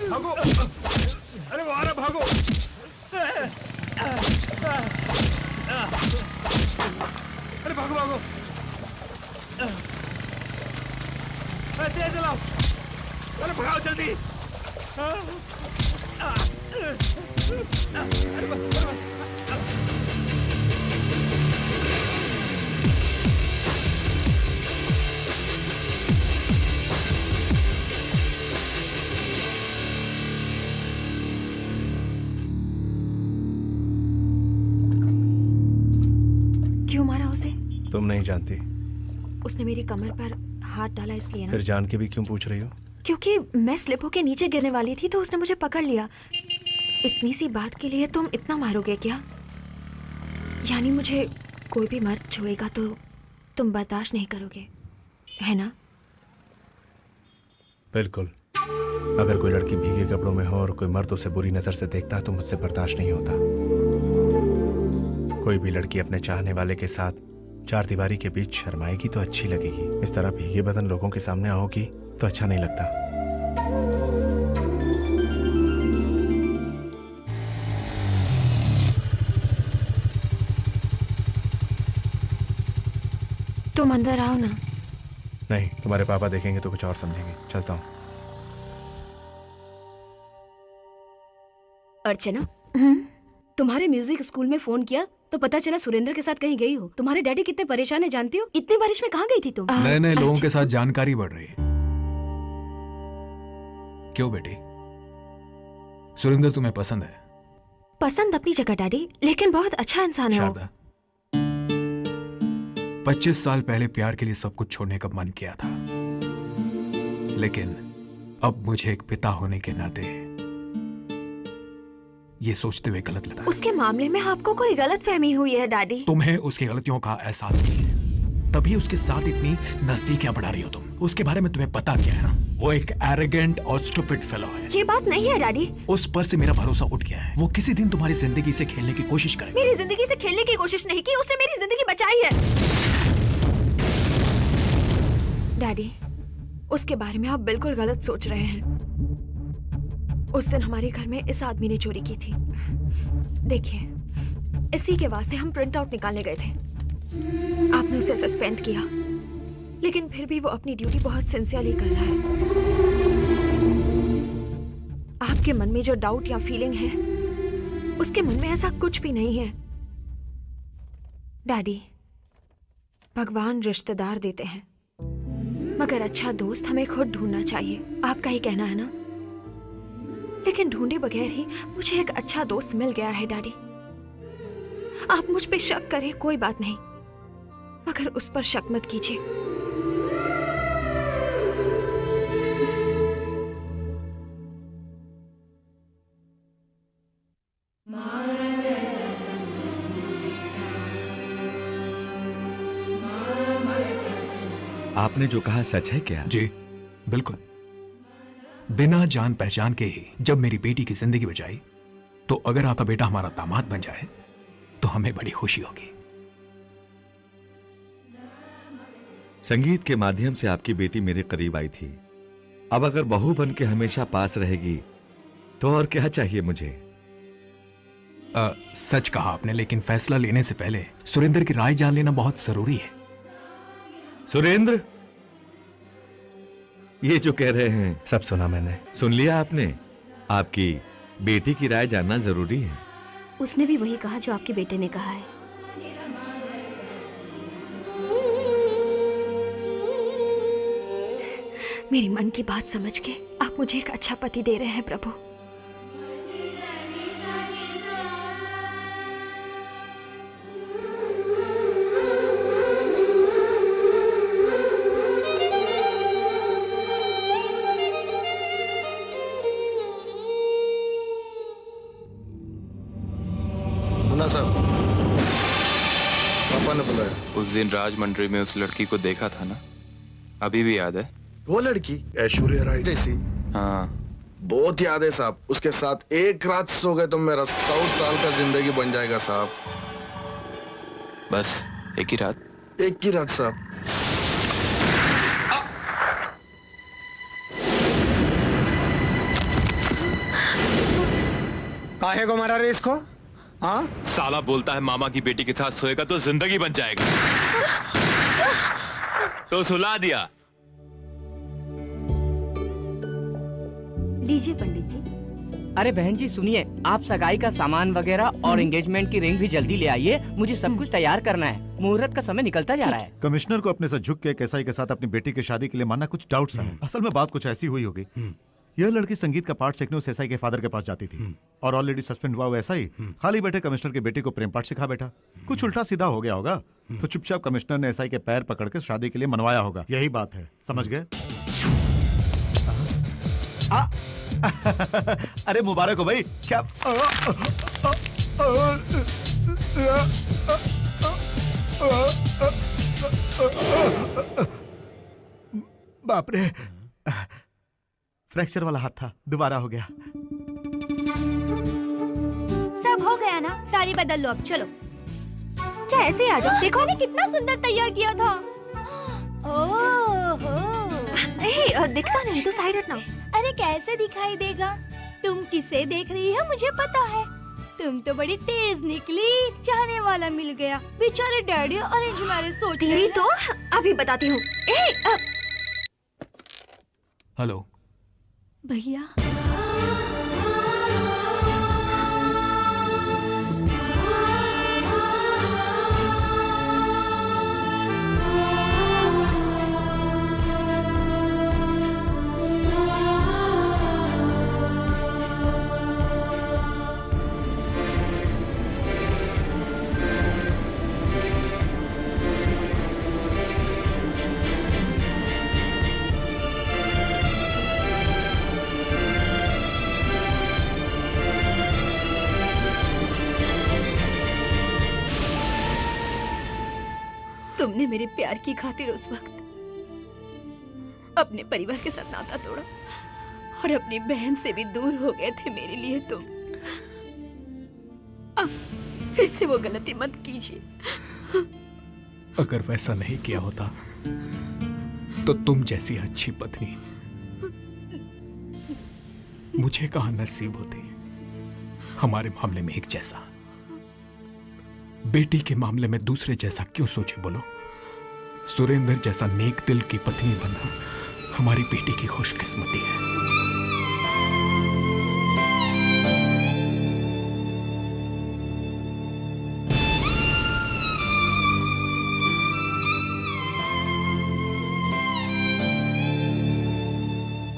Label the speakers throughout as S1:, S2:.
S1: भागो, अरे वारा भागो। अरे भागो भागो, तेज चलाओ, अरे भगाओ जल्दी।
S2: क्यों मारा उसे?
S3: तुम नहीं जानती।
S2: उसने मेरी कमर पर हाथ डाला इसलिए ना।
S3: फिर जान के भी क्यों पूछ रही हो?
S2: क्योंकि मैं स्लिप होके नीचे गिरने वाली थी तो उसने मुझे पकड़ लिया। इतनी सी बात के लिए तुम इतना मारोगे क्या? यानी मुझे कोई भी मर्द छुएगा तो तुम बर्दाश्त नहीं करोगे, है ना?
S3: बिल्कुल। अगर कोई लड़की भीगे कपड़ों में हो और कोई मर्द उसे बुरी नजर से देखता है तो मुझसे बर्दाश्त नहीं होता। कोई भी लड़की अपने चाहने वाले के साथ चार दीवारी के बीच शर्माएगी तो अच्छी लगेगी। इस तरह भीगे बदन लोगों के सामने आओगी तो अच्छा नहीं लगता।
S2: तुम अंदर आओ ना।
S3: नहीं, तुम्हारे पापा देखेंगे तो कुछ और समझेंगे। चलता हूँ।
S4: अर्चना, तुम्हारे म्यूजिक स्कूल में फोन किया तो पता चला सुरेंद्र के साथ कहीं गई हो। तुम्हारे डैडी कितने परेशान है जानती हो? इतनी बारिश में कहाँ गई थी तुम?
S5: नए नए लोगों के साथ जानकारी बढ़ रही है। क्यों बेटी, सुरेंद्र तुम्हें पसंद है?
S2: पसंद अपनी जगह डैडी, लेकिन बहुत अच्छा इंसान है वो।
S5: शारदा, 25 साल पहले प्यार के लिए सब कुछ छोड़ने का मन किया था, लेकिन अब मुझे एक पिता होने के नाते ये सोचते हुए गलत लगा।
S2: उसके मामले में आपको कोई गलत फहमी हुई है डैडी।
S5: तुम्हें उसकी गलतियों का एहसास नहीं है, तभी उसके साथ इतनी नजदीकियां बढ़ा रही हो तुम। उसके बारे में तुम्हें पता क्या है ना? वो एक एरोगेंट और स्टूपिड फेलो है।
S2: ये बात नहीं है डैडी।
S5: उस पर से मेरा भरोसा उठ गया है। वो किसी दिन तुम्हारी जिंदगी से खेलने की कोशिश करेगा।
S2: मेरी जिंदगी से खेलने की कोशिश नहीं की, उसने मेरी जिंदगी बचाई है। डैडी, उसके बारे में आप बिल्कुल गलत सोच रहे हैं। उस दिन हमारे घर में इस आदमी ने चोरी की थी। देखिए, इसी के वास्ते हम प्रिंट आउट निकालने गए थे। आपने उसे सस्पेंड किया, लेकिन फिर भी वो अपनी ड्यूटी बहुत सिंसियरली कर रहा है। आपके मन में जो डाउट या फीलिंग है, उसके मन में ऐसा कुछ भी नहीं है। डैडी, भगवान रिश्तेदार देते हैं, मगर अच्छा दोस्त हमें खुद ढूंढना चाहिए। आपका ही कहना है ना? लेकिन ढूंढे बगैर ही मुझे एक अच्छा दोस्त मिल गया है डैडी। आप मुझ पे शक करें कोई बात नहीं, मगर उस पर शक मत कीजिए।
S6: आपने जो कहा सच है क्या?
S5: जी बिल्कुल। बिना जान पहचान के ही जब मेरी बेटी की जिंदगी बचाई, तो अगर आपका बेटा हमारा दामाद बन जाए तो हमें बड़ी खुशी होगी।
S6: संगीत के माध्यम से आपकी बेटी मेरे करीब आई थी। अब अगर बहू बन के हमेशा पास रहेगी तो और क्या चाहिए मुझे?
S5: सच कहा आपने, लेकिन फैसला लेने से पहले सुरेंद्र की राय जान लेना बहुत जरूरी है।
S6: सुरेंद्र, ये जो कह रहे हैं
S3: सब सुना मैंने।
S6: सुन लिया आपने? आपकी बेटी की राय जानना जरूरी है।
S4: उसने भी वही कहा जो आपके बेटे ने कहा है।
S2: मेरी मन की बात समझ के आप मुझे एक अच्छा पति दे रहे हैं प्रभु।
S7: दिन राजमंड्री में उस लड़की को देखा था ना, अभी भी याद है?
S8: वो लड़की ऐश्वर्या राय जैसी?
S7: हाँ।
S8: बहुत याद है साहब। उसके साथ एक रात सो गए तो मेरा 100 साल का जिंदगी बन जाएगा साहब।
S7: बस एक ही रात?
S8: एक ही रात साहब।
S9: काहे को मारा रे इसको? हाँ,
S7: साला बोलता है मामा की बेटी के साथ सोएगा तो जिंदगी बन जाएगी, तो सुला दिया।
S4: लीजिए पंडित जी।
S10: अरे बहन जी सुनिए, आप सगाई का सामान वगैरह और एंगेजमेंट की रिंग भी जल्दी ले आइए, मुझे सब कुछ तैयार करना है, मुहूर्त का समय निकलता जा रहा है।
S11: कमिश्नर को अपने से झुक के केसाई के साथ अपनी बेटी की शादी के लिए मानना कुछ डाउट सा है। असल में बात कुछ ऐसी हुई होगी। यह लड़की संगीत का पाठ सीखने उस एसआई के फादर के पास जाती थी और ऑलरेडी सस्पेंड हुआ वो एसआई खाली बैठे कमिश्नर की बेटी को प्रेम पाठ सिखा बैठा। कुछ उल्टा सीधा हो गया होगा तो चुपचाप कमिश्नर ने एसआई के पैर पकड़ के शादी के लिए मनवाया होगा। यही बात है, समझ गए? अरे मुबारक हो भाई। क्या बाप रे, फ्रैक्चर वाला हाथ था, दोबारा हो गया।
S2: सब हो गया ना, साड़ी बदल लो अब, चलो। क्या ऐसे आ जाओ? देखो ने कितना सुंदर तैयार किया था। ओहो, दिखता नहीं तो साइड हटना। अरे कैसे दिखाई देगा? तुम किसे देख रही हो मुझे पता है। तुम तो बड़ी तेज निकली, चाहने वाला मिल गया। बेचारे डैडी अरेंज मैरिज सोच रहे हैं। तो अभी बताती हूँ।
S5: हेलो
S2: भैया,
S4: तुमने मेरे प्यार की खातिर उस वक्त अपने परिवार के साथ नाता तोड़ा और अपनी बहन से भी दूर हो गए थे मेरे लिए तुम। अब फिर से वो गलती मत कीजिए।
S5: अगर वैसा नहीं किया होता तो तुम जैसी अच्छी पत्नी मुझे कहां नसीब होती। हमारे मामले में एक जैसा, बेटी के मामले में दूसरे जैसा क्यों सोचे बोलो? सुरेंद्र जैसा नेक दिल की पत्नी बनना हमारी बेटी की खुशकिस्मती है।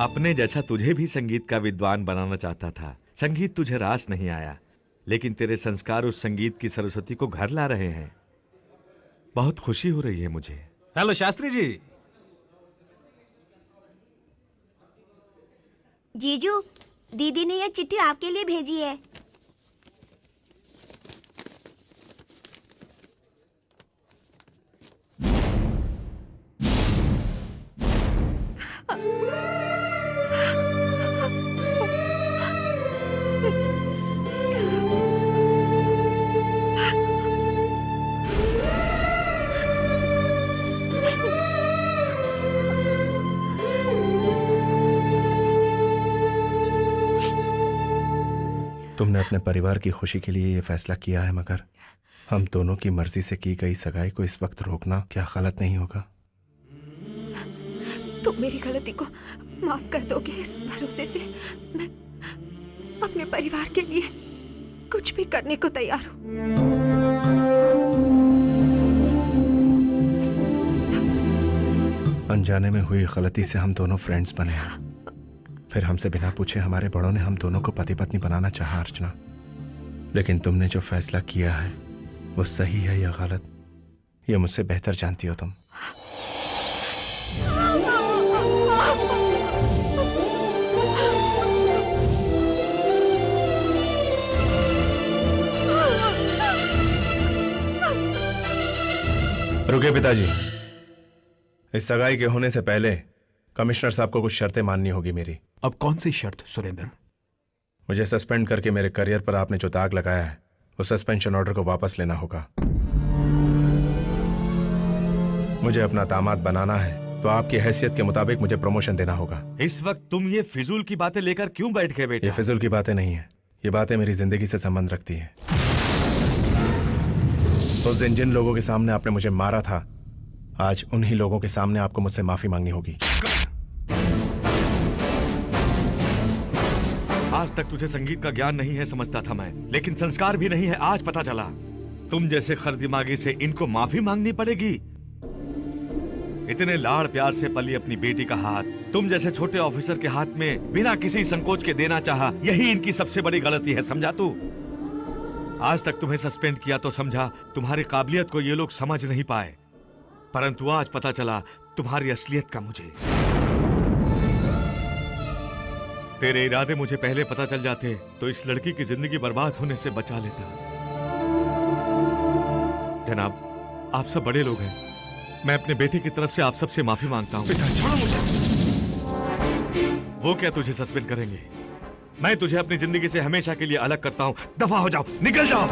S6: अपने जैसा तुझे भी संगीत का विद्वान बनाना चाहता था। संगीत तुझे रास नहीं आया, लेकिन तेरे संस्कार उस संगीत की सरस्वती को घर ला रहे हैं। बहुत खुशी हो रही है मुझे।
S3: हेलो शास्त्री जी।
S2: जीजू, दीदी ने यह चिट्ठी आपके लिए भेजी है।
S3: तुमने अपने परिवार की खुशी के लिए ये फैसला किया है, मगर हम दोनों की मर्जी से की गई सगाई को इस वक्त रोकना क्या गलत नहीं होगा?
S2: तुम मेरी गलती को माफ कर दोगे इस भरोसे से मैं अपने परिवार के लिए कुछ भी करने को तैयार हूँ।
S3: अनजाने में हुई गलती से हम दोनों फ्रेंड्स बने हैं। फिर हमसे बिना पूछे हमारे बड़ों ने हम दोनों को पति पत्नी बनाना चाहा, अर्चना। लेकिन तुमने जो फैसला किया है वो सही है या गलत, ये मुझसे बेहतर जानती हो तुम। रुके पिताजी। इस सगाई के होने से पहले कमिश्नर साहब को कुछ शर्तें माननी होगी मेरी।
S5: अब कौन सी शर्त सुरेंद्र?
S3: मुझे सस्पेंड करके मेरे करियर पर आपने जो दाग लगाया है उस सस्पेंशन ऑर्डर को वापस लेना होगा। मुझे अपना दामाद बनाना है तो आपकी हैसियत के मुताबिक मुझे प्रमोशन देना होगा।
S6: इस वक्त तुम ये फिजूल की बातें लेकर क्यों बैठ गए बेटा?
S3: ये फिजूल की बातें नहीं है, ये बातें मेरी जिंदगी से संबंध रखती हैं। उस दिन जिन लोगों के सामने आपने मुझे मारा था, आज उन्हीं लोगों के सामने आपको मुझसे माफी मांगनी होगी।
S6: आज तक तुझे संगीत का ज्ञान नहीं है समझता था मैं, लेकिन संस्कार भी नहीं है आज पता चला। तुम जैसे खरदिमागी से इनको माफी मांगनी पड़ेगी। इतने लाड़ प्यार से पली अपनी बेटी का हाथ तुम जैसे छोटे ऑफिसर के हाथ में बिना किसी संकोच के देना चाहा, यही इनकी सबसे बड़ी गलती है, समझा तू? आज तक तुम्हें सस्पेंड किया तो समझा तुम्हारी काबिलियत को ये लोग समझ नहीं पाए, परंतु आज पता चला तुम्हारी असलियत का मुझे। तेरे इरादे मुझे पहले पता चल जाते तो इस लड़की की जिंदगी बर्बाद होने से बचा लेता। जनाब, आप सब बड़े लोग हैं, मैं अपने बेटे की तरफ से आप सबसे माफी मांगता हूँ। छोड़ो मुझे। वो क्या तुझे सस्पेंड करेंगे? मैं तुझे अपनी जिंदगी से हमेशा के लिए अलग करता हूँ। दफा हो जाओ, निकल जाओ।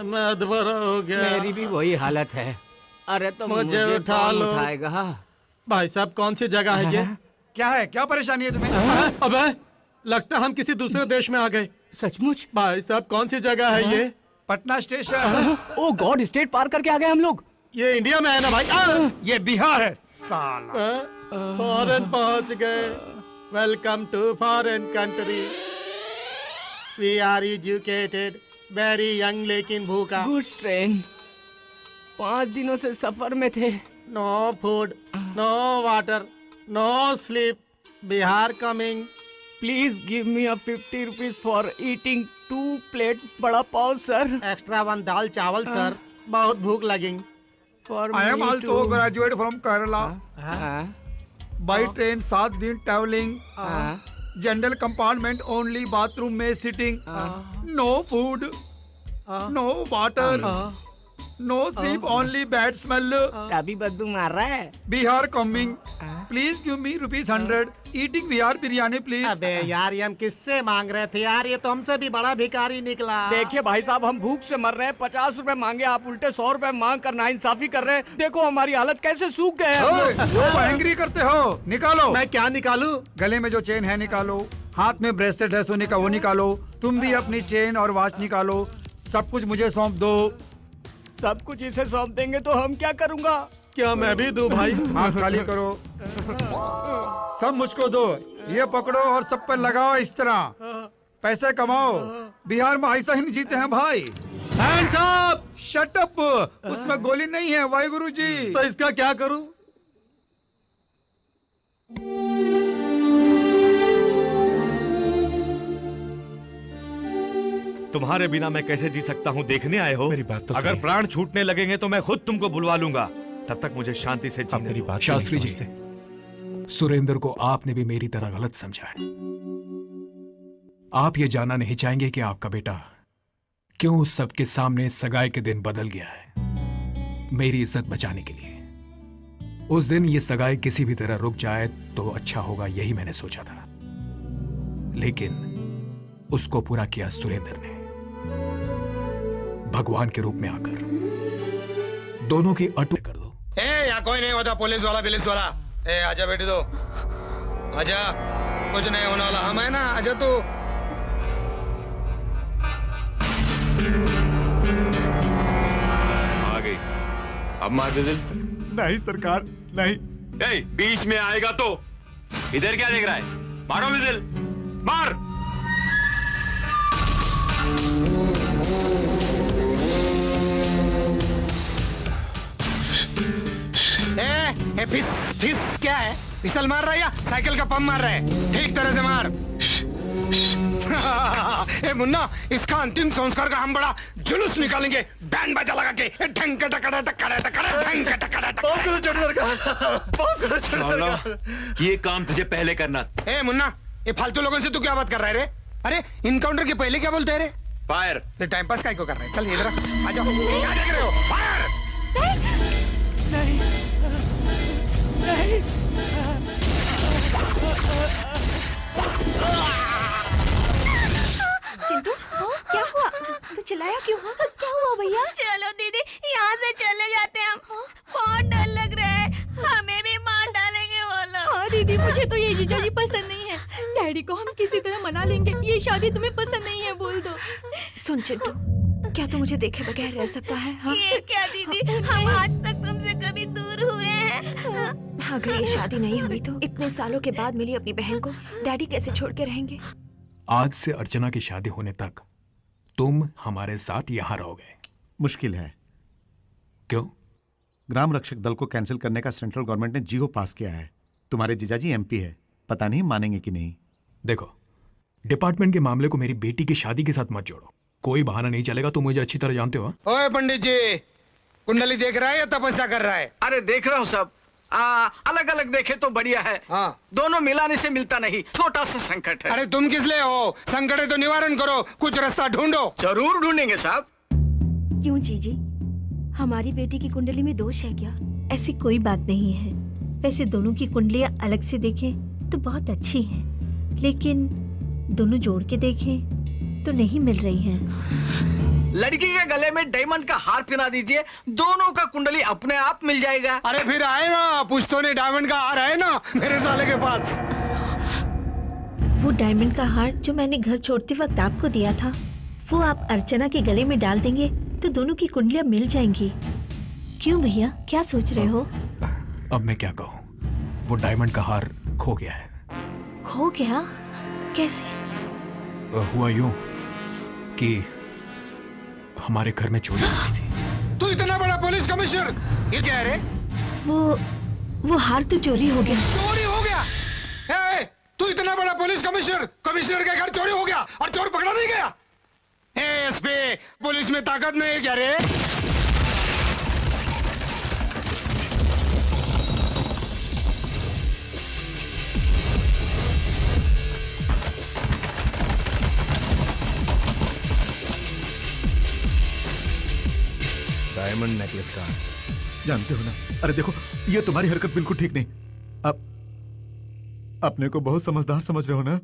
S1: मैं अधमरा हो गया।
S10: मेरी भी वही हालत है। अरे तो
S1: मुझे उठा
S10: कौन
S1: लो।
S10: उठाएगा?
S1: भाई साहब, कौन सी जगह है ये? क्या है, क्या परेशानी है तुम्हें? अबे, लगता हम किसी दूसरे देश में आ गए।
S10: सचमुच?
S1: भाई साहब, कौन सी जगह है ये? पटना स्टेशन।
S10: ओ गॉड, स्टेट पार करके आ गए हम लोग।
S1: ये इंडिया में है ना भाई? ये बिहार है साला। फॉरेन पहुंच गए। Welcome to foreign country. We are educated, very young लेकिन भूखा।
S10: Good train. 5 दिनों से सफर में थे।
S1: No food, no water, no sleep. Bihar coming.
S10: Please give me a 50 rupees for eating 2 plate vada pav sir.
S1: Extra 1 दाल चावल सर। बहुत भूख लगेंगी।
S12: I am also graduate from Kerala. By train 7 दिन traveling. General compartment only, bathroom में sitting. No food, no water, no sleep, only bad smell.
S10: अभी बदबू मार रहा है।
S12: Bihar coming. Please give me ₹100. Eating Bihar biryani please.
S1: अबे यार, ये हम किससे मांग रहे थे यार? ये तो हमसे भी बड़ा भिखारी निकला।
S10: देखिए भाई साहब, हम भूख से मर रहे हैं। 50 रुपए मांगे, आप उल्टे 100 रुपए मांग कर नाइंसाफी कर रहे हैं। देखो हमारी हालत कैसे सूख गए हैं।
S12: वो एंग्री करते हो? निकालो।
S1: मैं क्या निकालूं?
S12: गले में जो चेन है निकालो, हाथ में ब्रेसलेट है सोने का वो निकालो, तुम भी अपनी चेन और वॉच निकालो, सब कुछ मुझे सौंप दो।
S10: सब कुछ इसे सौंप देंगे तो हम क्या करूँगा?
S1: क्या मैं भी दूं भाई?
S12: हाथ खाली करो। सब मुझको दो। ये पकड़ो और सब पर लगाओ इस तरह। पैसे कमाओ। बिहार में ऐसा ही नहीं जीते हैं भाई।
S1: Hands up!
S12: Shut up! उसमें गोली नहीं है वाहिगुरु जी।
S1: तो इसका क्या करूं?
S6: तुम्हारे बिना मैं कैसे जी सकता हूँ, देखने आए हो?
S3: मेरी बात तो
S6: अगर
S3: सही।
S6: प्राण छूटने लगेंगे तो मैं खुद तुमको बुलवा लूंगा। तब तक मुझे शांति से
S3: आप
S6: जीने
S3: मेरी
S6: दो।
S3: बात
S5: शास्त्री
S3: नहीं
S5: जी,
S3: समझते।
S5: सुरेंद्र को आपने भी मेरी तरह गलत समझा है। आप ये जानना नहीं चाहेंगे कि आपका बेटा क्यों सबके सामने सगाई के दिन बदल गया है मेरी इज्जत बचाने के लिए। उस दिन ये सगाई किसी भी तरह रुक जाए तो अच्छा होगा, यही मैंने सोचा था, लेकिन उसको पूरा किया सुरेंद्र ने। भगवान के रूप में आकर दोनों की अटू कर दो।
S9: यहाँ कोई नहीं होता, पुलिस वाला। आजा बेटी, दो आजा, कुछ नहीं होने वाला। हम है ना, आजा तू।
S7: आ गई, अब मार दे दिल।
S11: नहीं सरकार, नहीं।
S7: बीच में आएगा तो इधर क्या देख रहा है? मारो दिल, मार।
S9: फिस क्या है? फिसल मार रहा है या साइकिल का पंप मार रहा है? ठीक तरह से मार। ए मुन्ना, इसका अंतिम संस्कार का हम बड़ा जुलूस निकालेंगे, बैंड बाजा लगा के। ढंग का टकड़ा टकड़ा टकड़ा ढंग का टकड़ा टकड़ा।
S7: ये काम तुझे पहले करना।
S9: ए मुन्ना, ये फालतू लोगों से तू क्या बात कर रहा है रे? अरे इनकाउंटर के पहले क्या बोलते हैं रे?
S7: फायर।
S9: तो टाइम पास काय को कर रहे हैं? चल इधर आ जाओ। क्या देख रहे हो? फायर।
S10: नहीं नहीं
S2: चिंटू, क्या हुआ? तू चिल्लाया क्यों? क्या हुआ भैया?
S4: चलो दीदी, यहाँ से चले जाते हैं हम। बहुत डर लग रहा है, हमें भी मार डालेंगे वो लोग।
S13: हाँ दीदी, मुझे तो ये जीजाजी पसंद नहीं है। डैडी को हम किसी तरह मना लेंगे, ये शादी तुम्हें पसंद नहीं है बोल दो।
S2: सुन चिंटू, क्या तू मुझे देखे बगैर रह सकता है? हाँ?
S4: ये क्या दीदी, हम आज तक तुमसे कभी दूर हुए हैं?
S2: अगर ये शादी नहीं हुई तो इतने सालों के बाद मिली अपनी बहन को डैडी कैसे छोड़ के रहेंगे?
S5: आज से अर्चना की शादी होने तक तुम हमारे साथ यहाँ रहोगे।
S11: मुश्किल है।
S5: क्यों?
S11: ग्राम रक्षक दल को कैंसिल करने का सेंट्रल गवर्नमेंट ने जीओ पास किया है। तुम्हारे जीजाजी एमपी है, पता नहीं मानेंगे कि नहीं।
S5: देखो, डिपार्टमेंट के मामले को मेरी बेटी की शादी के साथ मत जोड़ो। कोई बहाना नहीं चलेगा, तुम मुझे अच्छी तरह जानते हो।
S9: ओए पंडित जी, कुंडली देख रहा है या तपस्या कर रहा है?
S12: अरे देख रहा हूँ सब, अलग अलग देखे तो बढ़िया है।
S9: हाँ।
S12: दोनों मिलाने से मिलता नहीं, छोटा सा संकट है।
S9: अरे तुम किस लिए हो? संकट है तो निवारण करो, कुछ रास्ता ढूंढो।
S12: जरूर ढूंढेंगे साहब।
S13: क्यों जीजी, हमारी बेटी की कुंडली में दोष है क्या?
S4: ऐसी कोई बात नहीं है। वैसे दोनों की कुंडलियां अलग से देखें तो बहुत अच्छी हैं, लेकिन दोनों जोड़ के देखें तो नहीं मिल रही हैं।
S12: लड़की के गले में डायमंड का हार पहना दीजिए, दोनों का कुंडली अपने आप मिल जाएगा।
S9: अरे फिर आए ना, पुश्तों ने डायमंड का हार है ना मेरे साले के पास।
S4: वो डायमंड का हार जो मैंने घर छोड़ते वक्त आपको दिया था, वो आप अर्चना के गले में डाल देंगे तो दोनों की कुंडलियां मिल जाएंगी। क्यों भैया, क्या सोच रहे हो?
S5: अब मैं क्या कहूँ, वो डायमंड का हार खो गया है।
S4: खो गया? कैसे?
S5: हुआ यूं कि हमारे घर में चोरी हो गई थी।
S9: तू इतना बड़ा पुलिस कमिश्नर, ये क्या है रे?
S4: वो हार तो चोरी हो गया।
S9: चोरी हो गया? ए, तू इतना बड़ा पुलिस कमिश्नर, कमिश्नर के घर चोरी हो गया और चोर पकड़ा नहीं गया? एसपी, पुलिस में ताकत नहीं है क्या रे?
S3: डायमंड नेकलेस का
S11: जानते हो ना, अरे देखो, ये तुम्हारी हरकत बिल्कुल ठीक नहीं। अब अपने को बहुत समझदार समझ रहे हो ना?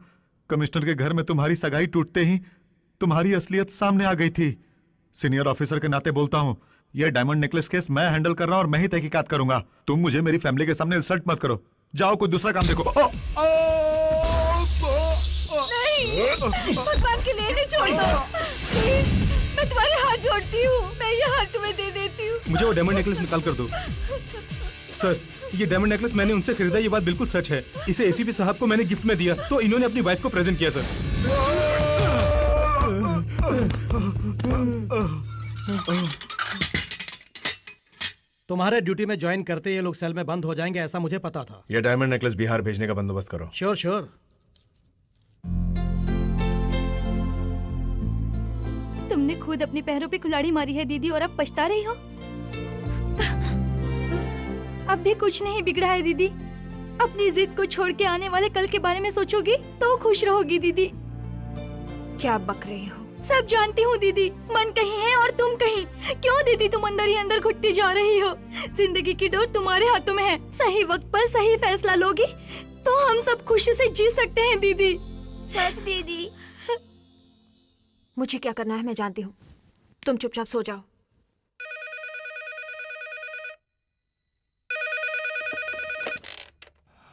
S11: कमिश्नर के घर में तुम्हारी सगाई टूटते ही तुम्हारी असलियत सामने आ गई थी। सीनियर ऑफिसर के नाते बोलता हूँ, ये डायमंड नेकलेस केस मैं हैंडल कर रहा हूँ और मैं ही तहकीकात करूंगा। तुम मुझे मेरी फैमिली के सामने इंसल्ट मत करो। जाओ कोई दूसरा काम देखो।
S13: नहीं, भगवान के लिए नहीं छोड़ दो। मैं तुम्हारे हाथ जोड़ती हूँ, मैं ये हाथ तुम्हें दे देती हूँ।
S14: मुझे वो डायमंड नेकलेस निकाल कर दो। सर, ये डायमंड नेकलेस मैंने उनसे खरीदा, ये बात बिल्कुल सच है। इसे एसीपी साहब को मैंने गिफ्ट में दिया तो इन्होंने अपनी वाइफ को प्रेजेंट किया। सर
S1: तुम्हारे ड्यूटी में ज्वाइन करते ये लोग सेल में बंद हो जाएंगे, ऐसा मुझे पता था।
S3: ये डायमंड नेकलेस बिहार भेजने का बंदोबस्त करो।
S1: Sure sure.
S13: तुमने खुद अपने पैरों पे कुल्हाड़ी मारी है दीदी, और अब पछता रही हो। अब भी कुछ नहीं बिगड़ा है दीदी। अपनी जिद को छोड़ के आने वाले कल के बारे में सोचोगी तो खुश रहोगी दीदी।
S2: क्या बक रही हो?
S13: सब जानती हूँ दीदी, मन कहीं है और तुम कहीं। क्यों दीदी तुम अंदर ही अंदर घुटती जा रही हो? जिंदगी की डोर तुम्हारे हाथों में है। सही वक्त पर सही फैसला लोगी तो हम सब खुशी से जी सकते हैं दीदी।
S4: सच दीदी।
S2: मुझे क्या करना है मैं जानती हूँ। तुम चुपचाप सो जाओ।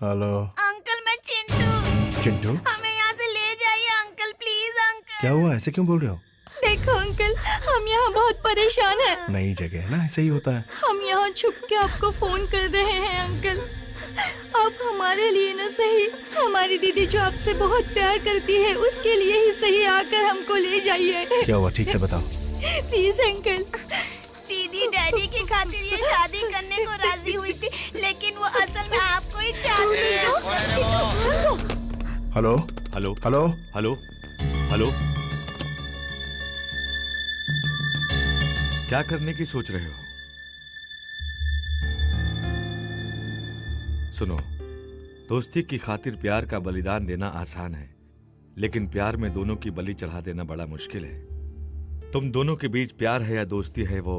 S3: हेलो
S4: अंकल, मैं चिंटू।
S3: चिंटू,
S4: हमें यहाँ से ले जाइए अंकल, प्लीज अंकल।
S3: क्या हुआ? ऐसे क्यों बोल रहे हो?
S13: देखो अंकल, हम यहाँ बहुत परेशान हैं।
S3: नई जगह है ना, ऐसे ही होता है।
S13: हम यहाँ छुप के आपको फोन कर रहे हैं अंकल। आप हमारे लिए न सही, हमारी दीदी जो आपसे बहुत प्यार करती है उसके लिए ही सही आकर हमको ले जाइए।
S3: क्या हुआ, ठीक से बताओ।
S13: Please uncle.
S4: दीदी डैडी की खातिर ये शादी करने को राजी हुई थी, लेकिन वो असल में आपको ही चाहती है।
S3: Hello,
S6: hello
S3: hello
S6: hello hello, क्या करने की सोच रहे हो? सुनो, दोस्ती की खातिर प्यार का बलिदान देना आसान है, लेकिन प्यार में दोनों की बलि चढ़ा देना बड़ा मुश्किल है। तुम दोनों के बीच प्यार है या दोस्ती है, वो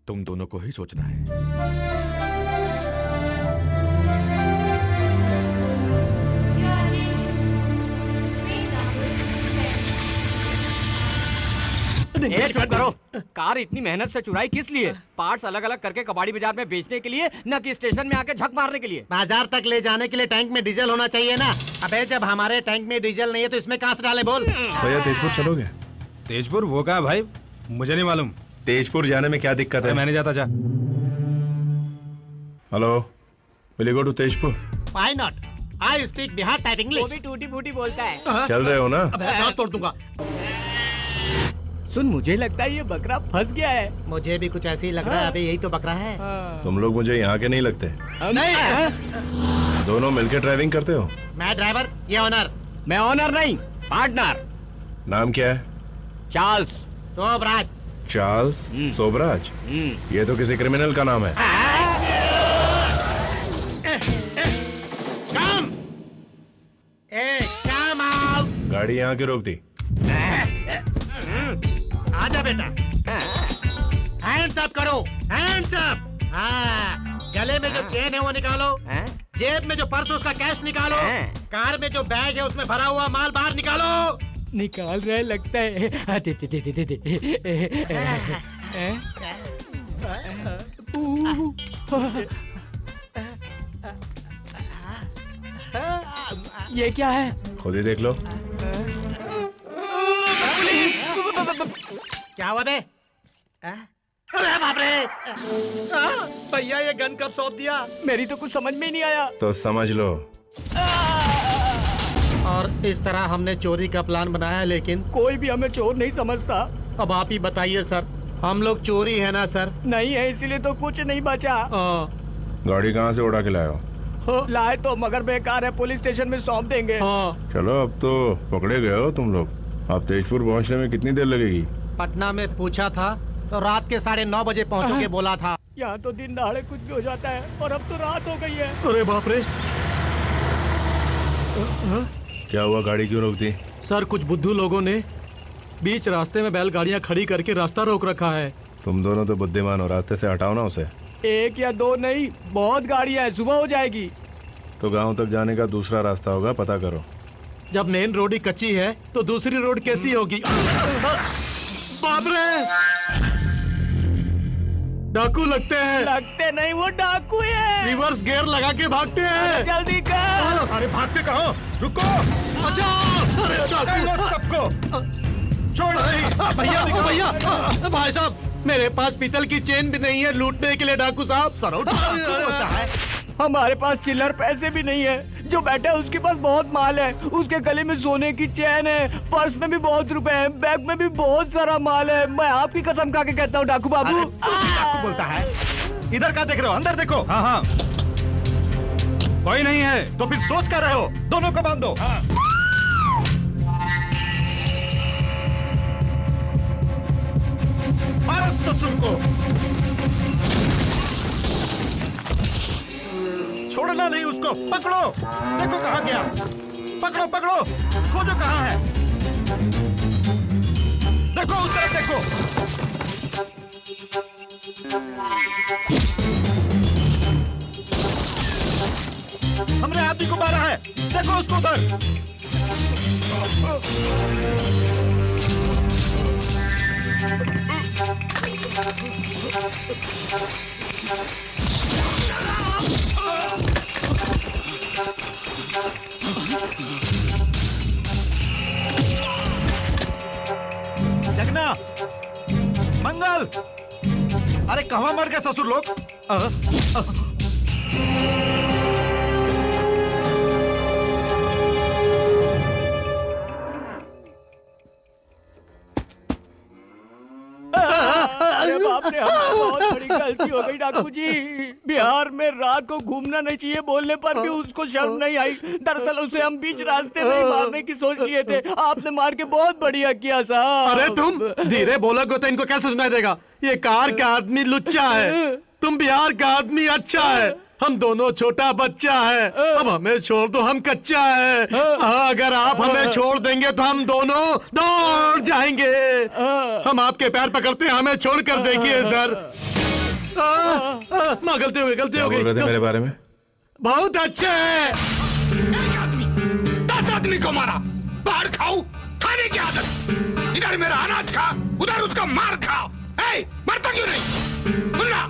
S6: तुम दोनों को ही सोचना है।
S10: चुप करो। कार इतनी मेहनत से चुराई किस लिए? पार्ट्स अलग अलग करके कबाड़ी बाजार में बेचने के लिए, न कि स्टेशन में आके झक मारने के लिए।
S1: बाजार तक ले जाने के लिए टैंक में डीजल होना चाहिए ना। अबे जब हमारे टैंक में डीजल नहीं है तो इसमें कहां से डाले बोल।
S3: भैया तेजपुर चलोगे?
S14: तेजपुर वो कहा भाई, मुझे नहीं मालूम।
S3: तेजपुर जाने में क्या दिक्कत है?
S14: मैं नहीं जाता। जा।
S3: Hello, will you go to Tezpur?
S1: Why not? I speak Bihar type English.
S10: वो भी टूटी फूटी बोलता है।
S3: चल रहे हो ना?
S1: अबे दांत तोड़ दूंगा।
S10: सुन, मुझे लगता है ये बकरा फंस गया है।
S1: मुझे भी कुछ ऐसे ही लग रहा है। अबे यही तो बकरा है।
S3: तुम लोग मुझे यहाँ के नहीं लगते।
S10: नहीं,
S3: दोनों मिलकर ड्राइविंग करते हो?
S1: मैं ड्राइवर, ये ऑनर।
S10: मैं ऑनर नहीं, पार्टनर।
S3: नाम क्या है?
S10: चार्ल्स
S1: सोबराज।
S3: चार्ल्स सोबराज? ये तो किसी क्रिमिनल का नाम है।
S1: कम आओ।
S3: गाड़ी यहाँ की रोक दी।
S1: आजा बेटा। हैंड्स अप करो, हैंड्स अप। हाँ, गले में जो चेन है वो निकालो। जेब में जो पर्स है उसका कैश निकालो। कार में जो बैग है उसमें भरा हुआ माल बाहर निकालो।
S10: निकाल रहे लगता है। दे दे दे दे दे। ये क्या है?
S3: खुद ही देख लो।
S1: क्या हुआ बे? अरे बाप रे! भैया ये गन कब सौंप दिया?
S10: मेरी तो कुछ समझ में ही नहीं आया।
S3: तो समझ लो।
S1: और इस तरह हमने चोरी का प्लान बनाया है, लेकिन
S10: कोई भी हमें चोर नहीं समझता।
S1: अब आप ही बताइए सर, हम लोग चोरी है ना सर?
S10: नहीं है, इसीलिए तो कुछ नहीं बचा।
S3: गाड़ी कहाँ से उड़ा के लाए हो?
S10: लाए तो मगर बेकार है, पुलिस स्टेशन में सौंप देंगे।
S3: चलो, अब तो पकड़े गए हो तुम लोग। अब तेजपुर पहुँचने में कितनी देर लगेगी?
S1: पटना में पूछा था तो रात के 9:30 बजे पहुँचोगे बोला था।
S10: यहाँ तो दिन दहाड़े कुछ भी हो जाता है, और अब तो रात हो गई है।
S1: अरे बाप रे!
S3: क्या हुआ, गाड़ी क्यों रोक दी?
S1: सर, कुछ बुद्धू लोगों ने बीच रास्ते में बैलगाड़ियाँ खड़ी करके रास्ता रोक रखा है।
S3: तुम दोनों तो बुद्धिमान हो, रास्ते से हटाओ ना उसे।
S10: एक या दो नहीं, बहुत गाड़ियाँ है, सुबह हो जाएगी।
S3: तो गांव तक जाने का दूसरा रास्ता होगा, पता करो।
S1: जब मेन रोड ही कच्ची है तो दूसरी रोड कैसी होगी? बाप रे! डाकू लगते हैं।
S10: लगते नहीं, वो डाकू है।
S1: रिवर्स गियर लगा के भागते हैं।
S10: जल्दी कर।
S11: अरे भागते कहाँ? रुको!
S1: बचाओ! अरे डाकू!
S11: सबको छोड़ नहीं।
S1: भैया देखो भैया! भाई साहब, मेरे पास पीतल की चेन भी नहीं है लूटने के लिए डाकू साहब।
S11: सरोज डाकू बोलता है।
S10: हमारे पास चिल्लर पैसे भी नहीं है। जो बैठा है उसके पास बहुत माल है। उसके गले में सोने की चैन है, पर्स में भी बहुत रुपए हैं, बैग में भी बहुत सारा माल है। मैं आपकी कसम खा के कहता हूँ डाकू बाबू।
S11: डाकू बोलता है। इधर क्या देख रहे हो? अंदर देखो। हाँ हाँ, कोई नहीं है तो फिर सोच कर रहे हो? दोनों को बांध दो। मारो ससुर को। छोड़ना नहीं उसको। पकड़ो, देखो कहाँ गया। पकड़ो पकड़ो, खोजो कहाँ है। देखो उस तरफ देखो। हमने आदमी को मारा है, देखो उसको उधर। जगना, मंगल, अरे कहाँ मर गए ससुर लोग?
S10: अरे बाप रे, हमसे बहुत बड़ी गलती हो गई डाकू जी। बिहार में रात को घूमना नहीं चाहिए बोलने पर भी उसको शर्म नहीं आई। दरअसल उसे हम बीच रास्ते में ही मारने की सोच लिए थे। आपने मार के बहुत बढ़िया किया साहब।
S1: अरे तुम धीरे बोलोगे तो इनको कैसे सुनाई देगा? ये कार का आदमी लुच्चा है, तुम बिहार का आदमी अच्छा है। हम दोनों छोटा बच्चा है, अब हमें छोड़ दो, हम कच्चा है। अगर आप हमें छोड़ देंगे तो हम दोनों दौड़ जाएंगे। हम आपके पैर पकड़ते हैं, हमें छोड़ कर देखिए सर। माँ गलती हो गई, गलती हो
S3: बोल रहे थे
S1: गई।
S3: मेरे बारे में?
S1: बहुत अच्छे है।
S9: एक आदमी 10 आदमी को मारा। बाहर खाओ, खाने की आदत। इधर मेरा अनाज खा, उधर उसका मार खा। मरता क्यों नहीं? मुन्ना,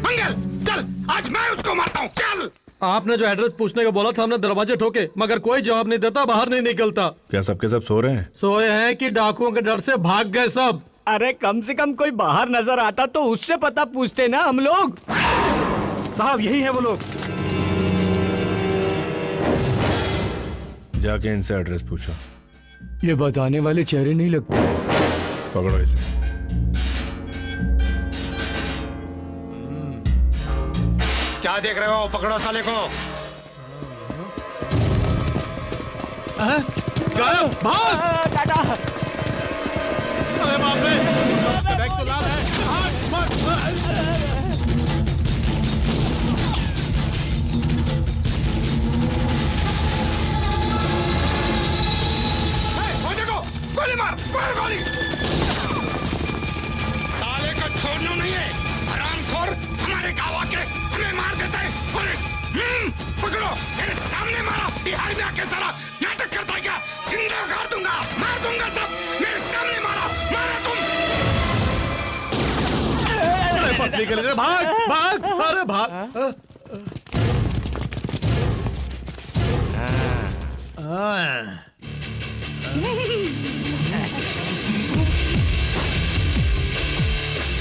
S9: मंगल, चल आज मैं उसको मारता हूँ। चल।
S1: आपने जो एड्रेस पूछने को बोला था हमने दरवाजे ठोके, मगर कोई जवाब नहीं देता, बाहर नहीं निकलता।
S3: क्या सबके सब सो रहे हैं?
S1: सोए हैं कि डाकुओं के डर से भाग गए सब?
S10: अरे कम से कम कोई बाहर नजर आता तो उससे पता पूछते ना हम लोग।
S14: साहब यही है वो लोग।
S3: जाके इनसे एड्रेस पूछो।
S10: ये बताने वाले चेहरे नहीं लगते।
S3: पकड़ो इसे।
S9: क्या देख रहे हो? पकड़ो साले को।
S1: भाग!
S10: टाटा।
S1: अरे बाप रे, बैग तो लाल है।
S9: वो देखो, गोली मार, मार गोली। साले को छोड़ना नहीं है। हरामखोर हमारे गाँव आके हमें मार देता है। पकड़ो, मेरे सामने मारा। बिहार में आके सारा नाटक करता है क्या? जिंदा गाड़ दूंगा, मार दूंगा सब। मेरे सामने मारा, मारा तुम।
S1: अरे पतली गली से भाग, भाग, अरे भाग।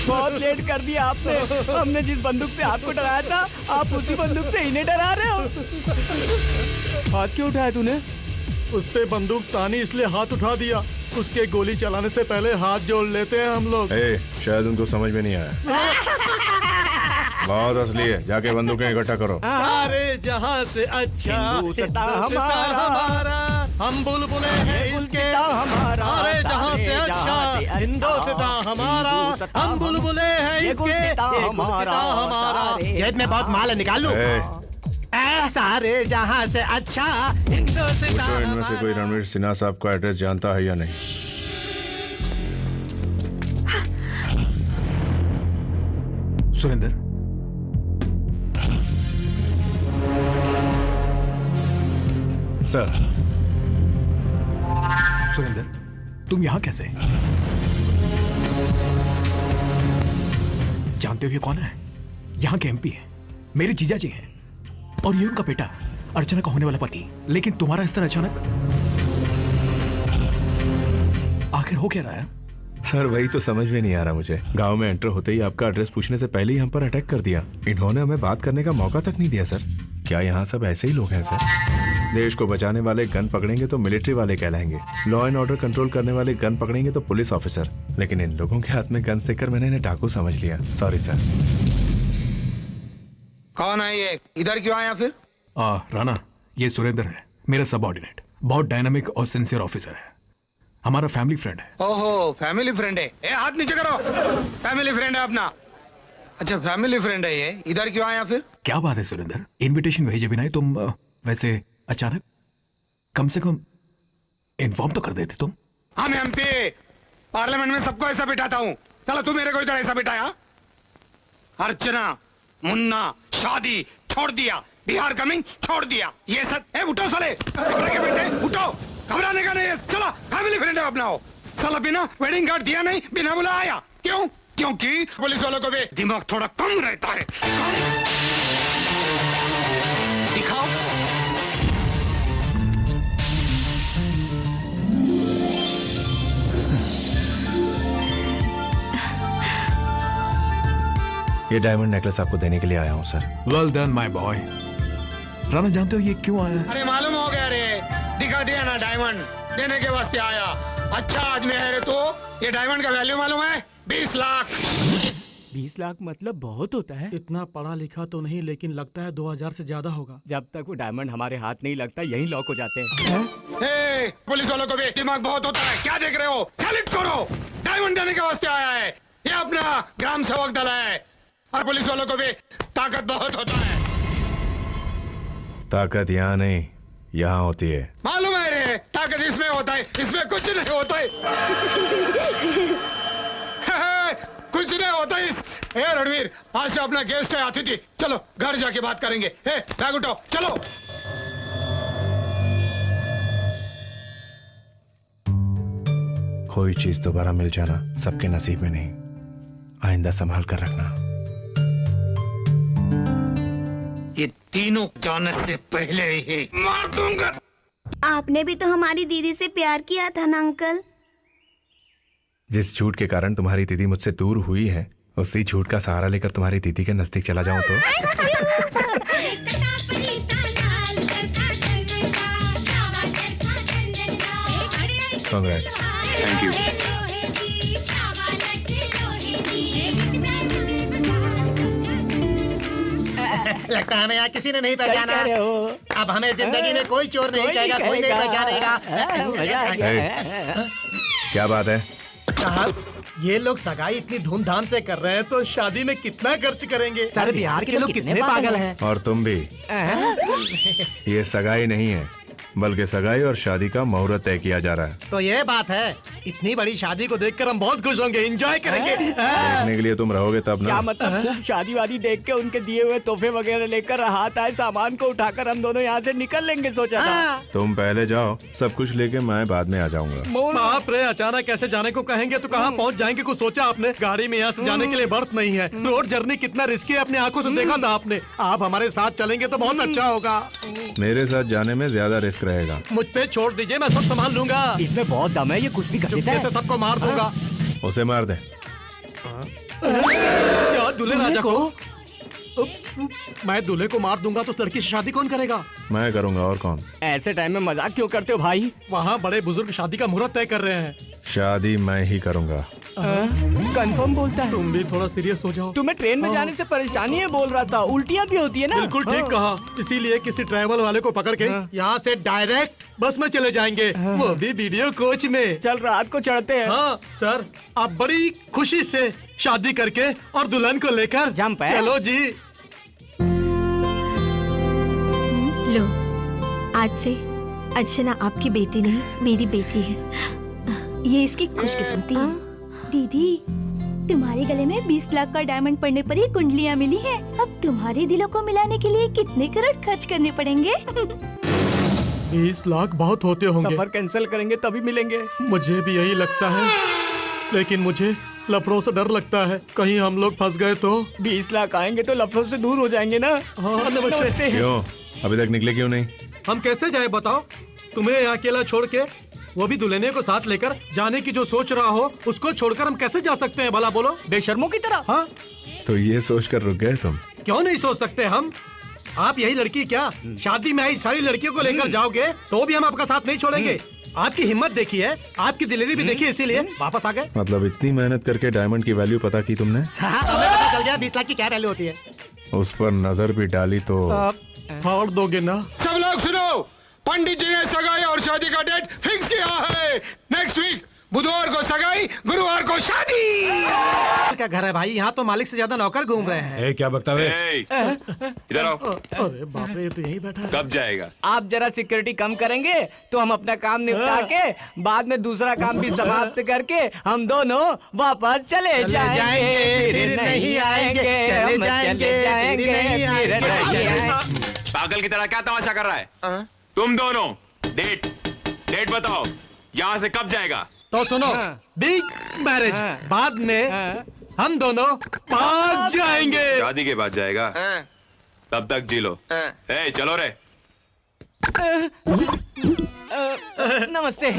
S10: बहुत लेट कर दिया आपने। हमने जिस बंदूक से आपको डराया था, आप उसी बंदूक से इन्हें डरा रहे हो। हाथ क्यों उठाया तूने?
S1: उस पे बंदूक तानी इसलिए हाथ उठा दिया। उसके गोली चलाने से पहले हाथ जोड़ लेते हैं हम लोग।
S3: शायद उनको समझ में नहीं आया। बहुत असली है, जाके बंदूकें इकट्ठा करो।
S1: सारे जहां से अच्छा
S10: हिंदुस्तान हमारा,
S1: हम बुलबुले हैं इसके।
S10: हमारा,
S1: सारे जहां से अच्छा हिंदुस्तान हमारा, हम बुलबुले हैं इसके। हमारा जेब में बहुत माल है, निकाल लो। सारे जहां से अच्छा हिंदुस्तान।
S3: तो इनमें से कोई रणवीर सिन्हा साहब का एड्रेस जानता है या नहीं?
S5: सुरेंद्र,
S3: सर।
S5: सुरेंद्र, तुम यहाँ कैसे? जानते हो ये कौन है? यहाँ के एमपी है, मेरे जीजा जी हैं, और ये उनका बेटा, अर्चना का होने वाला पति। लेकिन तुम्हारा इस तरह अचानक आखिर हो क्या रहा है?
S3: सर वही तो समझ में नहीं आ रहा मुझे। गांव में एंटर होते ही आपका एड्रेस पूछने से पहले ही हम पर अटैक कर दिया। इन्होंने हमें बात करने का मौका तक नहीं दिया सर। क्या यहाँ सब ऐसे ही लोग हैं सर? देश को बचाने वाले गन पकड़ेंगे तो मिलिट्री वाले कहलाएंगे, लॉ एंड ऑर्डर कंट्रोल करने वाले गन पकड़ेंगे तो पुलिस ऑफिसर। लेकिन इन लोगों के हाथ में गन्स देखकर मैंने इन्हें डाकू समझ लिया। Sorry sir.
S9: कौन है ये? इधर क्यों आया फिर?
S5: राणा, ये सुरेंद्र है, मेरा सबऑर्डिनेट। बहुत डायनामिक और सिंसियर ऑफिसर है, हमारा फैमिली फ्रेंड है।
S9: ओहो, फैमिली फ्रेंड है। हाथ नीचे करो। फैमिली फ्रेंड है अपना। अच्छा, फैमिली फ्रेंड है ये। इधर क्यों आया फिर?
S5: क्या बात है सुरेंद्र, इनविटेशन भेजे बिना ही तुम वैसे अचानक? कम से कम इन्फॉर्म तो कर देते तुम।
S9: हाँ, मैं एमपी पार्लियामेंट में सबको ऐसा बिठाता हूँ। चलो तू मेरे को इधर ऐसा बिठाया। अर्चना, मुन्ना, शादी छोड़ दिया, बिहार कमिंग छोड़ दिया। ये सब उठो साले, घबरा के बैठे, उठो। घबराने का नहीं है। चलो फैमिली फ्रेंड अपनाओ। साला बिना वेडिंग कार्ड दिया नहीं, बिना बुला आया। क्यों? क्योंकि पुलिस वालों को भी दिमाग थोड़ा कम रहता है। दिखाओ।
S3: ये डायमंड नेकलेस आपको देने के लिए आया हूँ sir.
S5: Well done my boy. Rana, जानते हो ये क्यों आया?
S9: अरे मालूम हो गया रे, दिखा दिया ना, डायमंड देने के वास्ते आया। अच्छा आदमी है रे तू। ये डायमंड का वैल्यू मालूम है? 20 लाख।
S10: 20 लाख मतलब बहुत होता है।
S1: इतना पढ़ा लिखा तो नहीं, लेकिन लगता है 2000 से ज्यादा होगा।
S10: जब तक वो डायमंड हमारे हाथ नहीं लगता यहीं लॉक हो जाते हैं।
S9: ए, पुलिस वालों को भी दिमाग बहुत होता है, क्या देख रहे हो? सैल्यूट करो, डायमंड देने के वास्ते आया है। ये अपना ग्राम सेवक दल है और पुलिस वालों को भी ताकत बहुत होता है।
S3: ताकत यहाँ नहीं, यहाँ होती है।
S9: मालूम है रे, ताकत इसमें होता है, इसमें कुछ नहीं होता है। कुछ नहीं होता है। ए रणवीर, आज से अपना गेस्ट है, अतिथि। चलो घर जाके बात करेंगे। ए बैग उठाओ, चलो।
S3: कोई चीज दोबारा मिल जाना सबके नसीब में नहीं, आइंदा संभाल कर रखना।
S9: ये तीनों जाने से पहले ही मार दूंगा।
S13: आपने भी तो हमारी दीदी से प्यार किया था ना अंकल।
S3: जिस झूठ के कारण तुम्हारी दीदी मुझसे दूर हुई है, उसी झूठ का सहारा लेकर तुम्हारी दीदी के नजदीक चला जाऊं तो। कांग्रेट्स।
S7: Thank you.
S1: लगता है हमें यहाँ किसी ने नहीं पहचाना।
S10: कह रहे हो?
S1: अब हमें जिंदगी में कोई चोर नहीं कहेगा, कोई नहीं पहचानेगा।
S10: मजा आ गया।
S3: क्या बात है?
S1: साहब, ये लोग सगाई इतनी धूमधाम से कर रहे हैं तो शादी में कितना खर्च करेंगे? सर, बिहार के लोग कितने पागल हैं।
S3: और तुम भी। ये सगाई नहीं है, बल्कि सगाई और शादी का मुहूर्त तय किया जा रहा है।
S1: तो ये बात है, इतनी बड़ी शादी को देखकर हम बहुत खुश होंगे, एंजॉय करेंगे।
S3: देखने के लिए तुम रहोगे तब ना।
S10: क्या मतलब? खूब शादी वादी देख के उनके दिए हुए तोहफे वगैरह लेकर हाथ आए सामान को उठाकर हम दोनों यहाँ से निकल लेंगे, सोचा था।
S3: तुम पहले जाओ, सब कुछ लेके मैं बाद में आ जाऊंगा।
S1: बाप रे, अचानक कैसे जाने को कहेंगे तो कहाँ पहुँच जाएंगे? कुछ सोचा आपने? गाड़ी में यहाँ से जाने के लिए बर्थ नहीं है। रोड जर्नी कितना रिस्की है, अपने आंखों से देखा था आपने। आप हमारे साथ चलेंगे तो बहुत अच्छा होगा।
S3: मेरे साथ जाने में ज्यादा रिस्क रहेगा।
S1: मुझ पे छोड़ दीजिए, मैं सब संभाल लूंगा।
S10: इसमें बहुत दम है, ये कुछ भी कर देता है।
S1: से सबको मार दूंगा।
S3: उसे मार दे।
S1: क्या दूल्हे राजा को? मैं दूल्हे को मार दूंगा तो उस लड़की से शादी कौन करेगा?
S3: मैं करूंगा, और कौन?
S10: ऐसे टाइम में मजाक क्यों करते हो भाई?
S1: वहाँ बड़े बुजुर्ग शादी का मुहूर्त तय कर रहे हैं।
S3: शादी मैं ही करूंगा।
S10: कंफर्म बोलता है?
S1: तुम भी थोड़ा सीरियस हो जाओ।
S10: तुम्हें ट्रेन में जाने से परेशानी है बोल रहा था, उल्टियाँ भी होती है ना?
S1: बिल्कुल ठीक कहा, इसीलिए किसी ट्रैवल वाले को पकड़ के यहाँ से डायरेक्ट बस में चले जाएंगे, वो भी वीडियो कोच में।
S10: चल रात को चढ़ते हैं।
S1: हाँ सर, आप बड़ी खुशी से शादी करके और दुल्हन को लेकर
S10: जंप है।
S1: चलो जी।
S4: लो, आज से अर्चना आपकी बेटी नहीं, मेरी बेटी है।
S13: ये इसकी खुशकिस्मती है। दीदी, तुम्हारे गले में 20 लाख का डायमंड पड़ने पर ही कुंडलियाँ मिली हैं। अब तुम्हारे दिलों को मिलाने के लिए कितने करोड़ खर्च करने पड़ेंगे?
S1: 20 लाख बहुत होते होंगे।
S10: सफर कैंसिल करेंगे तभी मिलेंगे।
S1: मुझे भी यही लगता है, लेकिन मुझे लफड़ों से डर लगता है, कहीं हम लोग फंस गए तो।
S10: 20 लाख आएंगे तो लफड़ों से दूर हो जाएंगे ना।
S1: हाँ, नमस्ते।
S3: क्यों अभी तक निकले क्यों नहीं?
S1: हम कैसे जाए बताओ? तुम्हें यहाँ अकेला छोड़ के, वो भी दुल्हने को साथ लेकर जाने की जो सोच रहा हो, उसको छोड़कर हम कैसे जा सकते हैं भला बोलो?
S10: बेशर्मों की तरह।
S1: हाँ,
S3: तो ये सोचकर रुक गए तुम?
S1: क्यों नहीं सोच सकते हम? आप यही लड़की क्या शादी में आई सारी लड़कियों को लेकर जाओगे तो भी हम आपका साथ नहीं छोड़ेंगे। आपकी हिम्मत देखी है, आपकी दिलेरी भी देखी है, इसीलिए वापस आ गए।
S3: मतलब इतनी मेहनत करके डायमंड की वैल्यू पता की तुमने?
S1: हाँ, हमें पता चल गया 20 लाख की क्या वैल्यू होती है।
S3: उस पर नजर भी डाली तो
S1: छोड़ दोगे ना?
S9: सब लोग सुनो, पंडित जी ने सगाई और शादी का डेट फिक्स किया है। नेक्स्ट वीक बुधवार को सगाई, गुरुवार को शादी।
S1: क्या घर है भाई? यहाँ तो मालिक से ज्यादा नौकर घूम रहे हैं।
S14: क्या बकता है?
S7: इधर आओ।
S1: अरे बाप रे, ये तो यही बैठा है।
S7: कब जाएगा?
S10: आप जरा सिक्योरिटी कम करेंगे तो हम अपना काम निपटा के बाद में दूसरा काम भी समाप्त करके हम दोनों वापस चले जाएंगे, फिर नहीं आएंगे,
S1: चले
S10: हम
S1: जाएंगे,
S10: जाएंगे,
S1: फिर नहीं
S10: फिर नहीं
S1: आएंगे।
S10: आएंगे।
S7: पागल की तरह क्या तमाशा कर रहा है? तुम दोनों डेट बताओ, यहाँ से कब जाएगा?
S1: तो सुनो, बिग मैरिज बाद में हम दोनों भाग जाएंगे।
S7: शादी के बाद जाएगा? तब तक जी लो। ए, चलो रे।
S10: नमस्ते।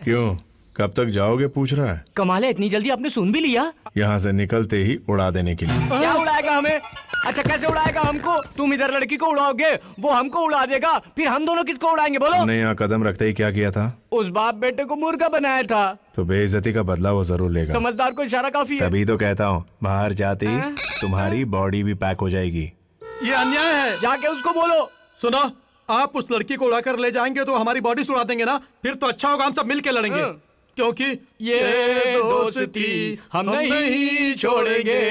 S3: क्यों, कब तक जाओगे पूछ रहा है?
S10: कमाल है, इतनी जल्दी आपने सुन भी लिया?
S3: यहाँ से निकलते ही उड़ा देने के लिए।
S10: क्या उड़ाएगा हमें? अच्छा कैसे उड़ाएगा हमको? तुम इधर लड़की को उड़ाओगे, वो हमको उड़ा देगा, फिर हम दोनों किसको उड़ाएंगे बोलो?
S3: तुमने यहाँ कदम रखते ही क्या किया था?
S10: उस बाप बेटे को मुर्गा बनाया था।
S3: तो बेइज्जती का बदला वो जरूर लेगा।
S10: समझदार को इशारा काफी है।
S3: तभी तो कहता हूँ बाहर जाते ही तुम्हारी बॉडी भी पैक हो जाएगी।
S1: ये अन्याय है।
S10: जाके उसको बोलो।
S1: सुनो, आप उस लड़की को उड़ाकर ले जाएंगे तो हमारी बॉडी सुड़ा देंगे ना, फिर तो अच्छा होगा हम सब मिल के लड़ेंगे, क्योंकि
S10: ये दोस्ती हम नहीं छोड़ेंगे।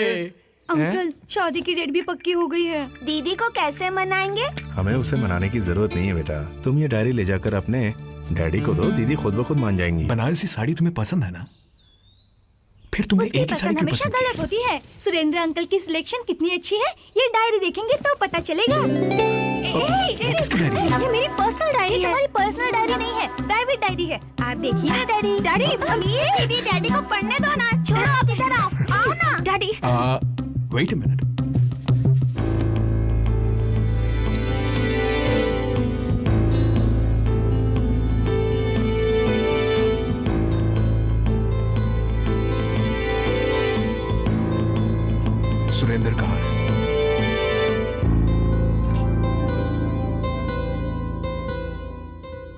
S13: अंकल शादी की डेट भी पक्की हो गई है।
S2: दीदी को कैसे मनाएंगे?
S3: हमें उसे मनाने की जरूरत नहीं है बेटा। तुम ये डायरी ले जाकर अपने डैडी को दो, दीदी खुद ब खुद मान जाएंगी।
S5: बनारसी साड़ी तुम्हें पसंद है ना? फिर तुम्हें
S13: उसकी
S5: एक ही साड़ी
S13: पसंद
S5: क्यों
S13: हमेशा
S5: पसंद
S13: गलत होती है। सुरेंद्र अंकल की सिलेक्शन कितनी अच्छी है, ये डायरी देखेंगे तो पता चलेगा। ये मेरी पर्सनल डायरी है। हमारी पर्सनल डायरी नहीं है, प्राइवेट डायरी है। आप देखिए ना डायरी। दीदी डैडी को पढ़ने दो ना, छोड़ो आप इधर आओ। आओ ना daddy.
S5: Wait a minute. Surendra कहाँ है?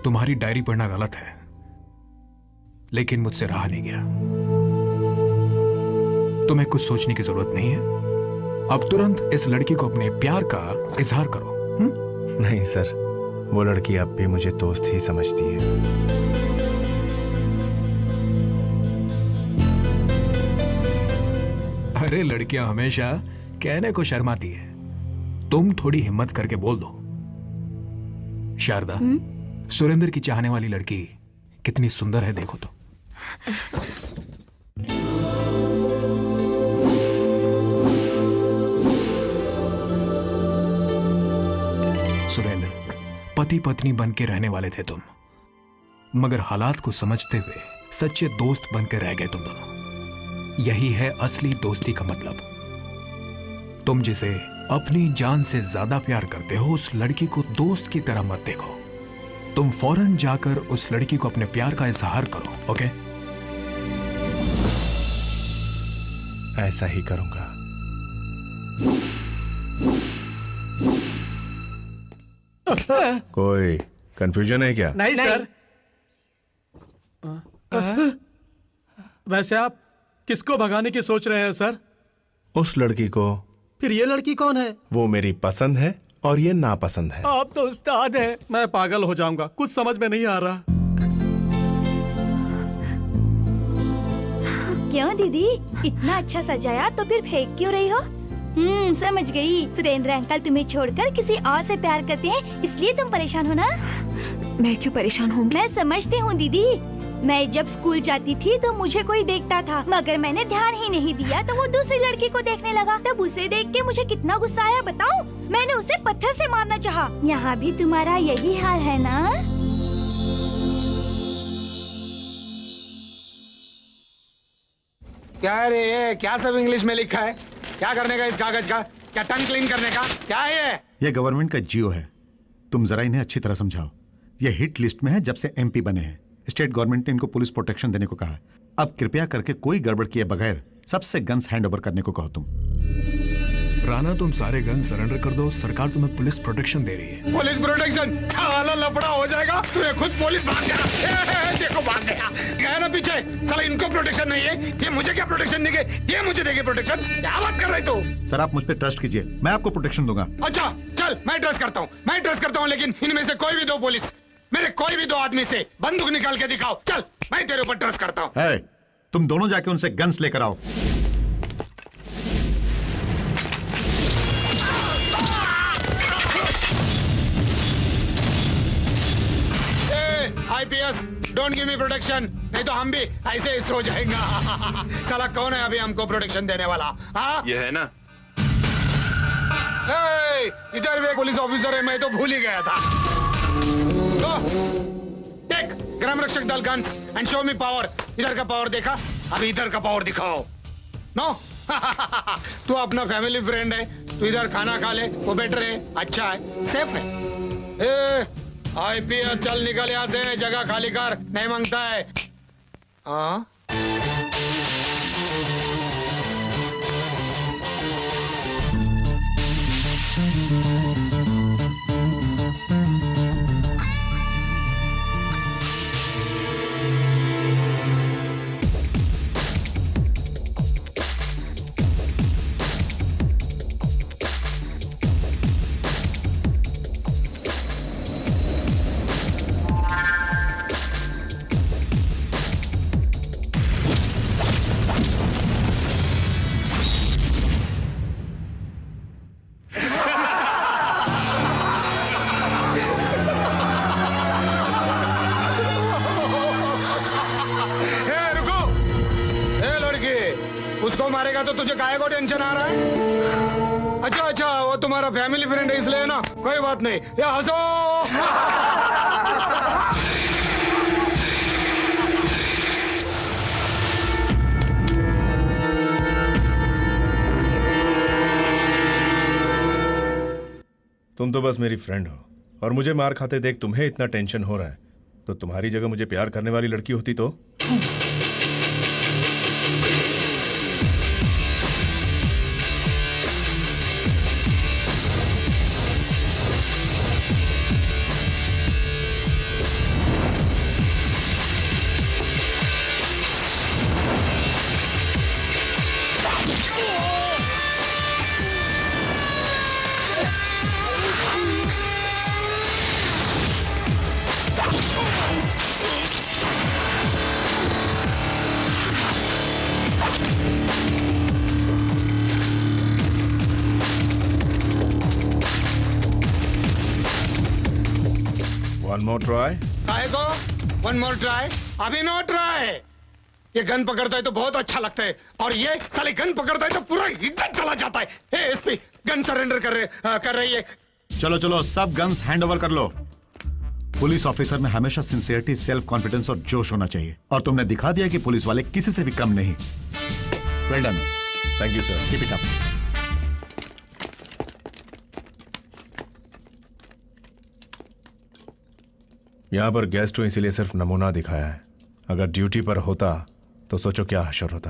S5: तुम्हारी डायरी पढ़ना गलत है, लेकिन मुझसे रहा नहीं गया। तुम्हें कुछ सोचने की जरूरत नहीं है। अब तुरंत इस लड़की को अपने प्यार का इजहार करो।
S3: नहीं सर, वो लड़की अब भी मुझे दोस्त ही समझती है।
S5: अरे लड़कियां हमेशा कहने को शर्माती है। तुम थोड़ी हिम्मत करके बोल दो। शारदा, सुरेंद्र की चाहने वाली लड़की कितनी सुंदर है देखो तो। सुरेंद्र, पति पत्नी बन के रहने वाले थे तुम, मगर हालात को समझते हुए सच्चे दोस्त बन के रह गए तुम दोनों। यही है असली दोस्ती का मतलब। तुम जिसे अपनी जान से ज्यादा प्यार करते हो, उस लड़की को दोस्त की तरह मत देखो। तुम फौरन जाकर उस लड़की को अपने प्यार का इजहार करो। ओके?
S3: ऐसा ही करूंगा। कोई कंफ्यूजन है क्या?
S1: नहीं सर। वैसे आप किसको भगाने की सोच रहे हैं सर?
S3: उस लड़की को।
S1: फिर ये लड़की कौन है?
S3: वो मेरी पसंद है और ये नापसंद है।
S10: आप तो उस्ताद हैं।
S1: मैं पागल हो जाऊंगा, कुछ समझ में नहीं आ रहा।
S13: क्यों दीदी, इतना अच्छा सजाया तो फिर फेंक क्यों रही हो? समझ गई। सुरेंद्र अंकल तुम्हें छोड़कर किसी और से प्यार करते हैं, इसलिए तुम परेशान हो ना?
S2: मैं क्यों परेशान हूँ?
S13: मैं समझती हूँ दीदी। मैं जब स्कूल जाती थी तो मुझे कोई देखता था, मगर मैंने ध्यान ही नहीं दिया तो वो दूसरी लड़की को देखने लगा। तब उसे देख के मुझे कितना गुस्सा आया बताऊं? मैंने उसे पत्थर से मारना चाहा। यहाँ भी तुम्हारा यही हाल है ना?
S9: क्या है रे ये? क्या सब इंग्लिश में लिखा है? क्या करने का इस कागज का? क्या टंग क्लीन करने का? क्या है ये?
S11: ये गवर्नमेंट का जियो है। तुम जरा इन्हें अच्छी तरह समझाओ। ये हिट लिस्ट में है जब से एमपी बने हैं। स्टेट गवर्नमेंट ने इनको पुलिस प्रोटेक्शन देने को कहा है। अब कृपया करके कोई गड़बड़ किए बगैर सबसे गन्स हैंड ओवर करने को कहो तुम।
S5: राणा, तुम सारे गन सरेंडर कर दो, सरकार तुम्हें पुलिस प्रोटेक्शन दे रही है।
S9: Police protection? साला लफड़ा हो जाएगा। तुम्हें खुद पुलिस भाग गया। देखो भाग गया। गया ना पीछे। साला इनको प्रोटेक्शन नहीं है, ये मुझे क्या प्रोटेक्शन देंगे? ये मुझे देंगे प्रोटेक्शन? क्या बात कर रहे तू?
S11: सर आप मुझ पर ट्रस्ट कीजिए, मैं आपको प्रोटेक्शन दूंगा।
S9: अच्छा चल, मैं ट्रस्ट करता हूँ, मैं ट्रस्ट करता हूँ, लेकिन इनमें से कोई भी दो पुलिस, मेरे कोई भी दो आदमी से बंदूक निकाल के दिखाओ। चल, मैं तेरे ऊपर ट्रस्ट करता हूँ।
S11: है, तुम दोनों जाके उनसे गन्स लेकर आओ।
S9: IPS, don't give me protection, नहीं तो हम भी ऐसे ही सो जाएंगे। साला कौन है अभी हमको प्रोटेक्शन देने वाला? हाँ
S7: ये है ना।
S9: इधर भी एक पुलिस ऑफिसर है, मैं तो भूल ही गया था। टेक ग्राम रक्षक दल guns and show me power. इधर का पावर देखा, अभी इधर का पावर दिखाओ। नो तू अपना फैमिली फ्रेंड है, तू इधर खाना खा ले, वो बेटर है, अच्छा है, सेफ है। आईपीएस चल निकल यहाँ से, जगह खाली कर, नहीं मांगता है। हाँ उसको मारेगा तो तुझे काहे को टेंशन आ रहा है? अच्छा अच्छा, वो तुम्हारा फैमिली फ्रेंड है इसलिए ना, कोई बात नहीं। या हंसो।
S3: तुम तो बस मेरी फ्रेंड हो, और मुझे मार खाते देख तुम्हें इतना टेंशन हो रहा है, तो तुम्हारी जगह मुझे प्यार करने वाली लड़की होती तो? One more try.
S9: काहे को? One more try? अभी नो ट्राई। ये गन पकड़ता है तो बहुत अच्छा लगता है, और ये साले गन पकड़ता है तो पूरा इज्जत चला जाता है। हे एसपी, गन सरेंडर कर रही है।
S11: चलो चलो, सब गन्स हैंड ओवर कर लो। पुलिस ऑफिसर में हमेशा सिंसियरिटी, सेल्फ कॉन्फिडेंस और जोश होना चाहिए, और तुमने दिखा दिया कि पुलिस वाले किसी से भी कम नहीं। Well done.
S3: Thank you sir.
S11: Keep it up.
S3: यहाँ पर गेस्ट हो इसीलिए सिर्फ नमूना दिखाया है, अगर ड्यूटी पर होता तो सोचो क्या हशर होता।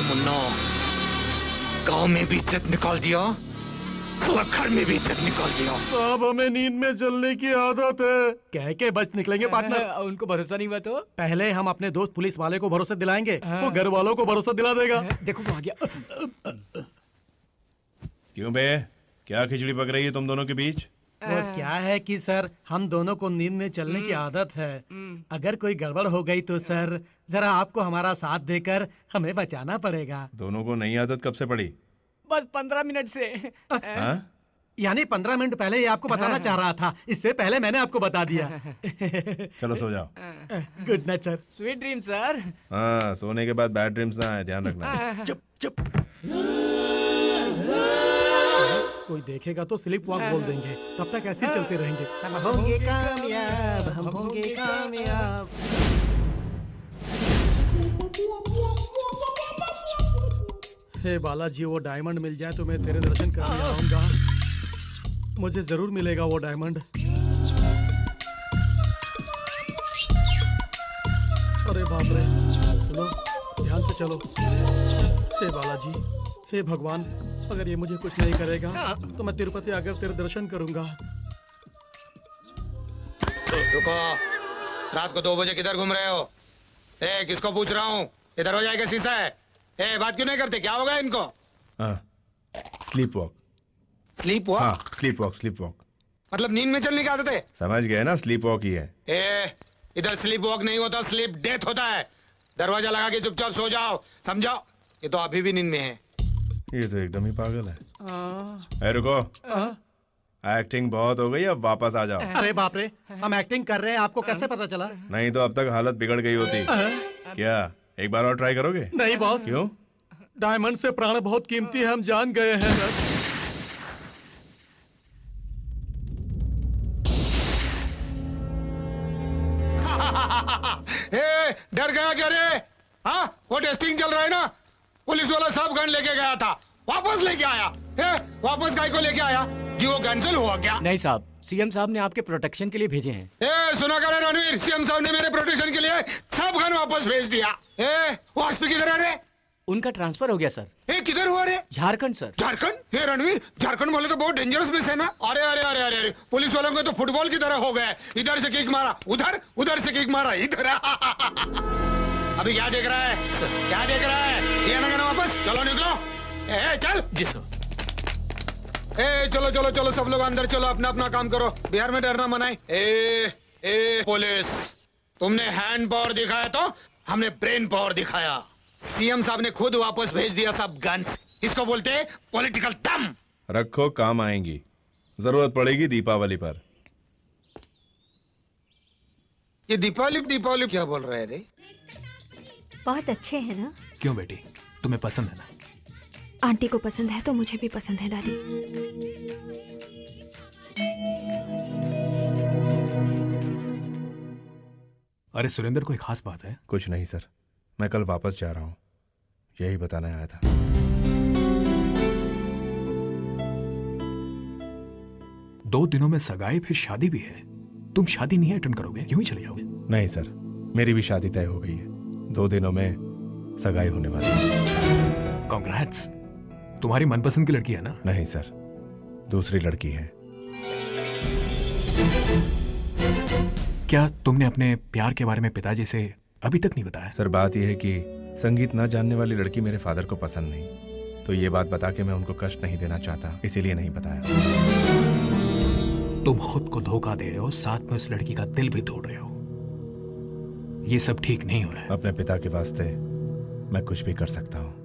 S9: मुन्ना, गांव में भी इज्जत निकाल दिया, साला घर में भी इज्जत निकाल दिया।
S1: साहब, हमें नींद में जलने की आदत है। कह के बच निकलेंगे पार्टनर।
S10: उनको भरोसा नहीं हुआ तो
S1: पहले हम अपने दोस्त पुलिस वाले को भरोसा दिलाएंगे, वो घर वालों को भरोसा दिला देगा।
S10: देखो वो आ गया।
S3: क्यों बे, क्या खिचड़ी पक रही है तुम दोनों के बीच?
S1: वो क्या है कि सर, हम दोनों को नींद में चलने की आदत है। अगर कोई गड़बड़ हो गई तो सर, जरा आपको हमारा साथ देकर हमें बचाना पड़ेगा।
S3: दोनों को नई आदत कब से पड़ी?
S10: बस 15 मिनट से।
S3: हाँ?
S1: यानी 15 मिनट पहले ही आपको बताना चाह रहा था, इससे पहले मैंने आपको बता दिया।
S3: चलो सो जाओ।
S1: Good night sir.
S10: Sweet dream sir.
S3: हाँ, सोने के बाद बैड ड्रीम्स ना आए, ध्यान रखना।
S1: चुप चुप। कोई देखेगा तो स्लिप वॉक बोल देंगे, तब तक ऐसे ही चलते रहेंगे। हम होंगे कामयाब, हम होंगे कामयाब। हे बालाजी, वो डायमंड मिल जाए तो मैं तेरे दर्शन करने आऊंगा। मुझे जरूर मिलेगा वो डायमंड। अरे बाप रे, चलो ध्यान से चलो। हे बालाजी, हे भगवान, अगर ये मुझे कुछ नहीं करेगा तो मैं तिरुपति आकर तेरे दर्शन करूंगा।
S9: रुको, रात को 2 बजे किधर घूम रहे हो? ए, किसको पूछ रहा हूँ? इधर हो जाएगा शीशा है। ए, बात क्यों नहीं करते? क्या होगा इनको?
S3: Sleep walk.
S9: Sleep walk?
S3: हाँ, स्लीप वॉक, स्लीप वॉक।
S9: मतलब नींद में चलने की आदत है?
S3: समझ गए ना, स्लीप वॉक ही है।
S9: ए, इधर स्लीप वॉक नहीं होता, स्लीप डेथ होता है। दरवाजा लगा के चुपचाप सो जाओ, समझो? ये तो अभी भी नींद में है।
S3: ये तो एकदम ही पागल है। रुको, एक्टिंग बहुत हो गई, अब वापस आ जाओ।
S1: अरे बाप रे, हम एक्टिंग कर रहे हैं, आपको कैसे पता चला?
S3: नहीं तो अब तक हालत बिगड़ गई होती। क्या एक बार और ट्राई करोगे?
S1: नहीं बॉस।
S3: क्यों?
S1: डायमंड से प्राण बहुत कीमती है, हम जान गए हैं सर।
S9: डर गया क्या रे? हाँ, वो टेस्टिंग चल रहा है ना, पुलिस वाला सब गन लेके गया था, वापस लेके आया। वापस काय को लेके आया? जी वो कैंसिल हुआ क्या?
S10: नहीं साहब, सीएम साहब ने आपके प्रोटेक्शन के लिए भेजे हैं।
S9: सुना कर रणवीर, सीएम साहब ने मेरे प्रोटेक्शन के लिए सब गन वापस भेज दिया। वो आसपी किधर है रे?
S10: उनका ट्रांसफर हो गया सर।
S9: किधर हुआ रे?
S10: झारखंड सर।
S9: झारखंड? रणवीर, झारखंड बोले तो बहुत डेंजरस मिस है ना। अरे अरे अरे अरे अरे, पुलिस वालों को तो फुटबॉल की तरह हो गया, इधर से किक मारा उधर, उधर से किक मारा इधर। अभी क्या देख रहा है सर? क्या देख रहा है? ये ना वापस चलो, निकलो। चल।
S10: जी सर।
S9: चलो चलो चलो, सब लोग अंदर चलो, अपना अपना काम करो, बिहार में डरना मना है। पुलिस, तुमने हैंड पावर दिखाया तो हमने ब्रेन पावर दिखाया। सीएम साहब ने खुद वापस भेज दिया सब गन्स। इसको बोलते हैं पॉलिटिकल दम।
S3: रखो, काम आएंगी, जरूरत पड़ेगी दीपावली पर।
S9: ये दीपावली दीपावली क्या बोल रहे रे?
S4: बहुत अच्छे हैं ना?
S5: क्यों बेटी, तुम्हें पसंद है ना?
S2: आंटी को पसंद है तो मुझे भी पसंद है डैडी।
S5: अरे सुरेंद्र, कोई खास बात है?
S3: कुछ नहीं सर, मैं कल वापस जा रहा हूँ, यही बताने आया था।
S5: दो दिनों में सगाई, फिर शादी भी है। तुम शादी नहीं अटेंड करोगे, यूं ही चले जाओगे?
S3: नहीं सर, मेरी भी शादी तय हो गई है, 2 दिनों में सगाई होने वाली है।
S5: कांग्रेट्स। तुम्हारी मनपसंद की लड़की है ना?
S3: नहीं सर, दूसरी लड़की है।
S5: क्या तुमने अपने प्यार के बारे में पिताजी से अभी तक नहीं बताया?
S3: सर बात यह है कि संगीत ना जानने वाली लड़की मेरे फादर को पसंद नहीं, तो ये बात बता के मैं उनको कष्ट नहीं देना चाहता, इसीलिए नहीं बताया।
S5: तुम खुद को धोखा दे रहे हो, साथ में उस लड़की का दिल भी तोड़ रहे हो। ये सब ठीक नहीं हो रहा है।
S3: अपने पिता के वास्ते मैं कुछ भी कर सकता हूँ।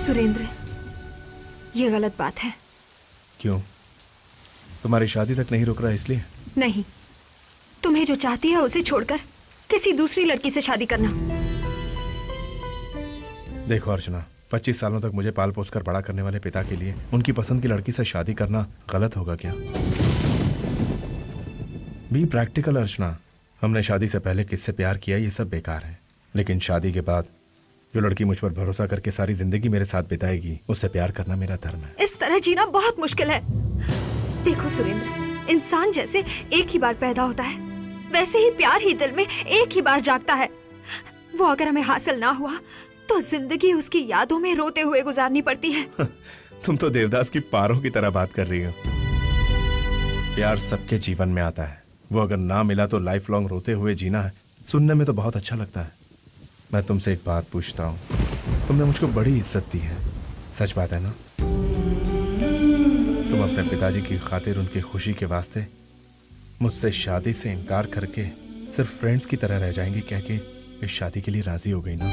S2: सुरेंद्र, ये गलत बात है।
S3: क्यों? तुम्हारी शादी तक नहीं रुक रहा इसलिए?
S2: नहीं, तुम्हें जो चाहती है उसे छोड़कर किसी दूसरी लड़की से शादी करना।
S3: देखो अर्चना, 25 सालों तक मुझे पाल पोस कर बड़ा करने वाले पिता के लिए उनकी पसंद की लड़की से शादी करना गलत होगा क्या? बी प्रैक्टिकल अर्चना, हमने शादी से पहले किससे प्यार किया ये सब बेकार है, लेकिन शादी के बाद जो लड़की मुझ पर भरोसा करके सारी जिंदगी मेरे साथ बिताएगी, उससे प्यार करना मेरा धर्म है।
S2: इस तरह जीना बहुत मुश्किल है। देखो सुरेंद्र, इंसान जैसे एक ही बार पैदा होता है, वैसे ही प्यार ही दिल में एक ही बार जागता है। वो अगर हमें हासिल ना हुआ तो जिंदगी उसकी यादों में रोते हुए गुजारनी पड़ती है।
S3: तुम तो देवदास की पारों की तरह बात कर रही हो। प्यार सबके जीवन में आता है, वो अगर ना मिला तो लाइफ लॉन्ग रोते हुए जीना है। सुनने में तो बहुत अच्छा लगता है। मैं तुमसे एक बात पूछता हूँ, तुमने मुझको बड़ी इज्जत दी है, सच बात है ना? तुम अपने पिताजी की खातिर उनकी खुशी के वास्ते मुझसे शादी से इनकार करके सिर्फ फ्रेंड्स की तरह रह जाएंगी क्या कि इस शादी के लिए राजी हो गई ना?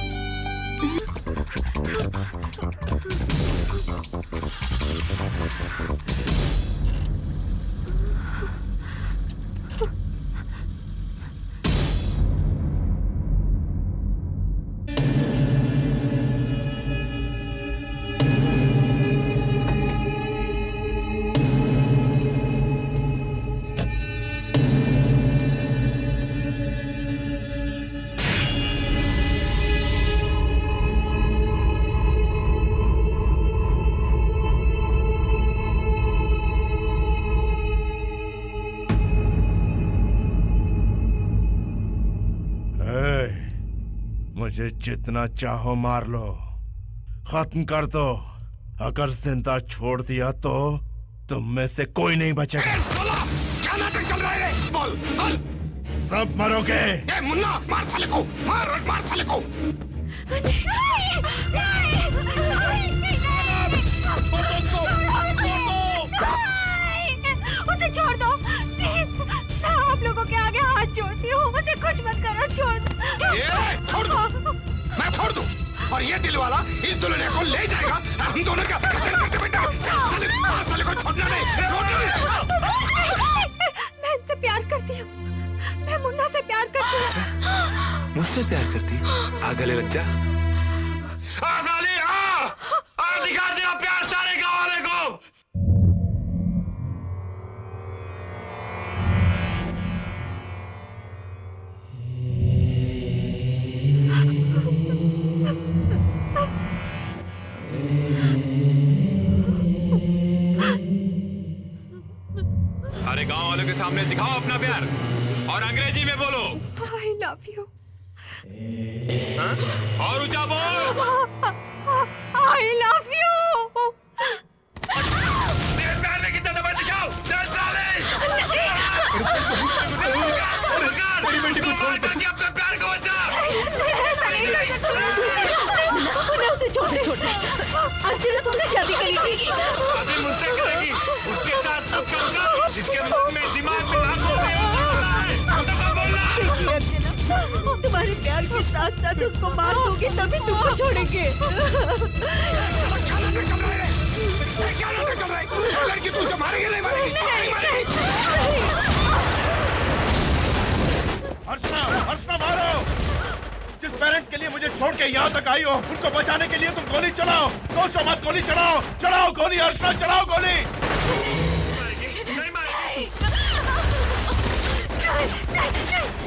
S3: मुझे जितना चाहो मार लो, खत्म कर दो। अगर जिंदा छोड़ दिया तो तुम में से कोई नहीं बचेगा।
S9: क्या नाटक चल रहा है? बोल बोल।
S3: सब मरोगे।
S9: ए मुन्ना, मार साले को, मार साले को।
S2: उसे छोड़ दो प्लीज, आप लोगों के आगे हाथ जोड़ती हूँ, उसे कुछ मत करो, छोड़
S9: दो। मैं छोड़ दूं और ये दिल वाला इस दुल्हन को ले जाएगा, हम दोनों का चल बेटा बेटा, साले को छोड़ना नहीं।
S2: मैं इनसे प्यार करती हूँ, मैं मुन्ना से प्यार करती हूँ।
S7: मुझसे प्यार करती? आ गले लग जा। साले आ दिखा दिया प्यार सारे गाँव वाले को। सारे गांव वालों के सामने दिखाओ अपना प्यार और अंग्रेजी में बोलो
S2: I love you।
S7: और ऊंचा बोल।
S2: I love you।
S7: तेरे प्यार में कितना दबा दिखाओ, चल साले। अपने प्यार को बचा।
S13: अर्चना तुमसे शादी करेगी।
S7: शादी मुझसे करेगी, उसके साथ कुछ करूंगा जिसके मुंह में दिमाग में ना
S13: तुम्हारे प्यार के साथ साथ उसको मार दोगे तभी तुमको छोड़ेंगे।
S3: छोड़ के यहाँ तक आई हो, उनको बचाने के लिए तुम गोली चलाओ। सोचो मत, गोली चलाओ, चलाओ गोली अर्चना, चलाओ गोली।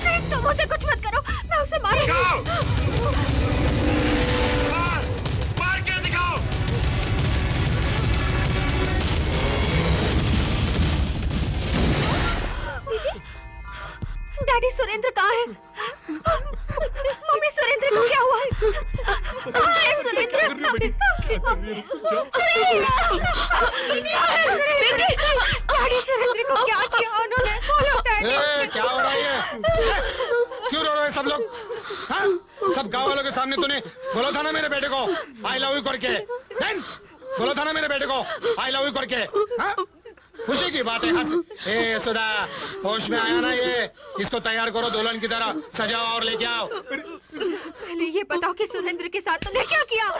S2: नहीं, तुम उसे कुछ मत करो, मैं उसे मारूंगी।
S7: मार के दिखाओ।
S2: डैडी सुरेंद्र कहाँ है? मम्मी सुरेंद्र को क्या हुआ? कहाँ है सुरेंद्र? डैडी सुरेंद्र को क्या किया उन्होंने? बोलो डैडी।
S9: क्या हो रहा है? क्यों रो रहे हैं सब लोग? हाँ? सब गांव वालों के सामने तूने बोला था ना मेरे बेटे को आई लव यू करके? बोला था ना मेरे बेटे को आई लव यू करके? हाँ? खुशी की बात है। हंस। ए सुधा, होश में आया ना ये? इसको तैयार करो दुल्हन की तरह, सजाओ और लेके आओ।
S2: पहले ये बताओ कि सुरेंद्र के साथ तुमने क्या किया?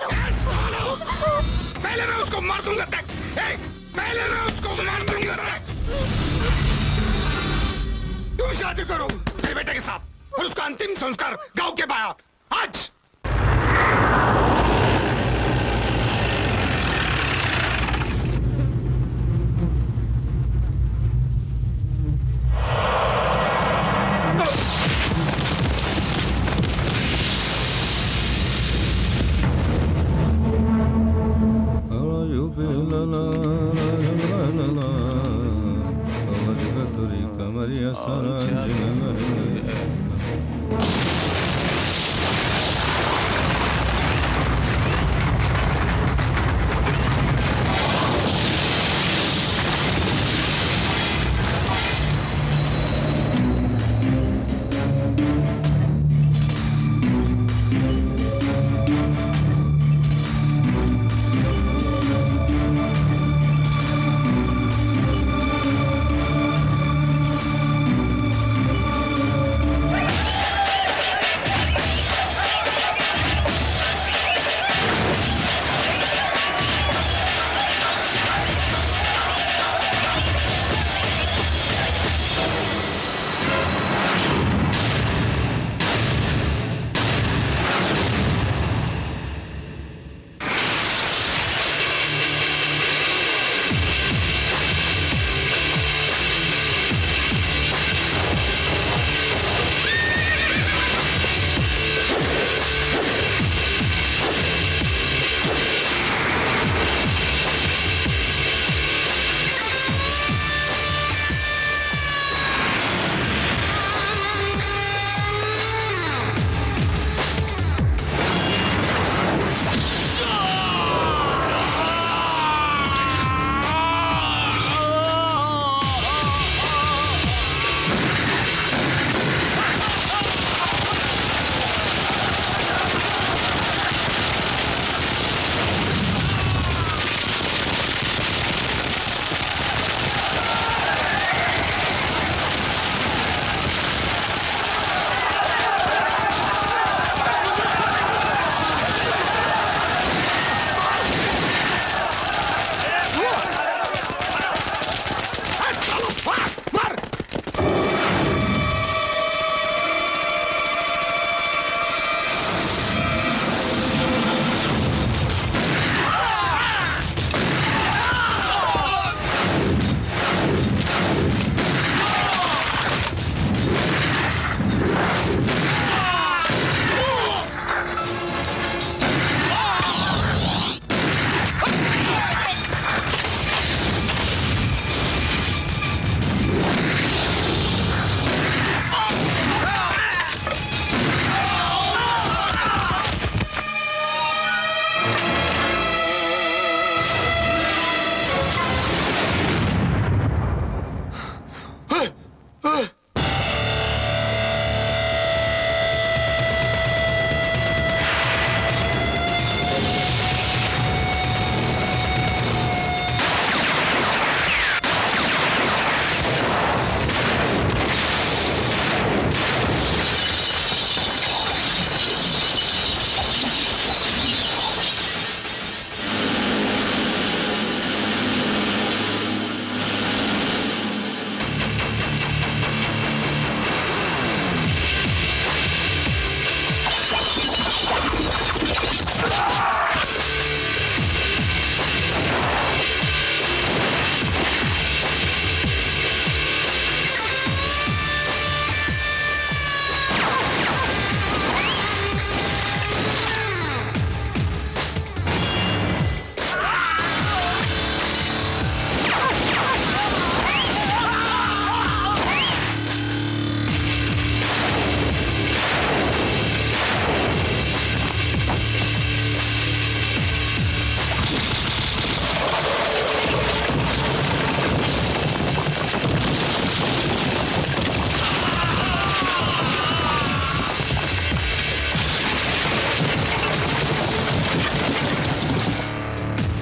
S9: पहले मैं उसको मार दूंगा। पहले मैं उसको मार दूंगा। तुम शादी करो मेरे बेटे के साथ और उसका अंतिम संस्कार गांव के बाहर आज।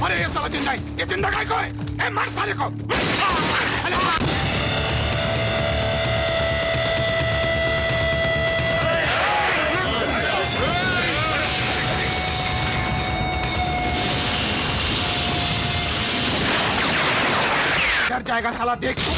S9: अरे ये साला जिंदा है, ये जिंदा काय को है? ए मार साले को! मार साले को! डर जाएगा साला, देख तू।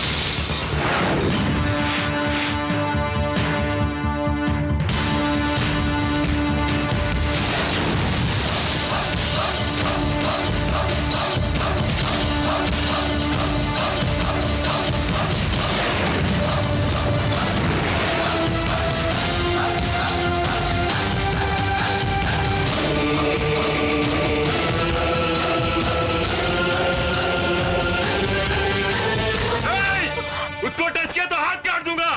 S7: उसको टच किया तो हाथ काट दूंगा।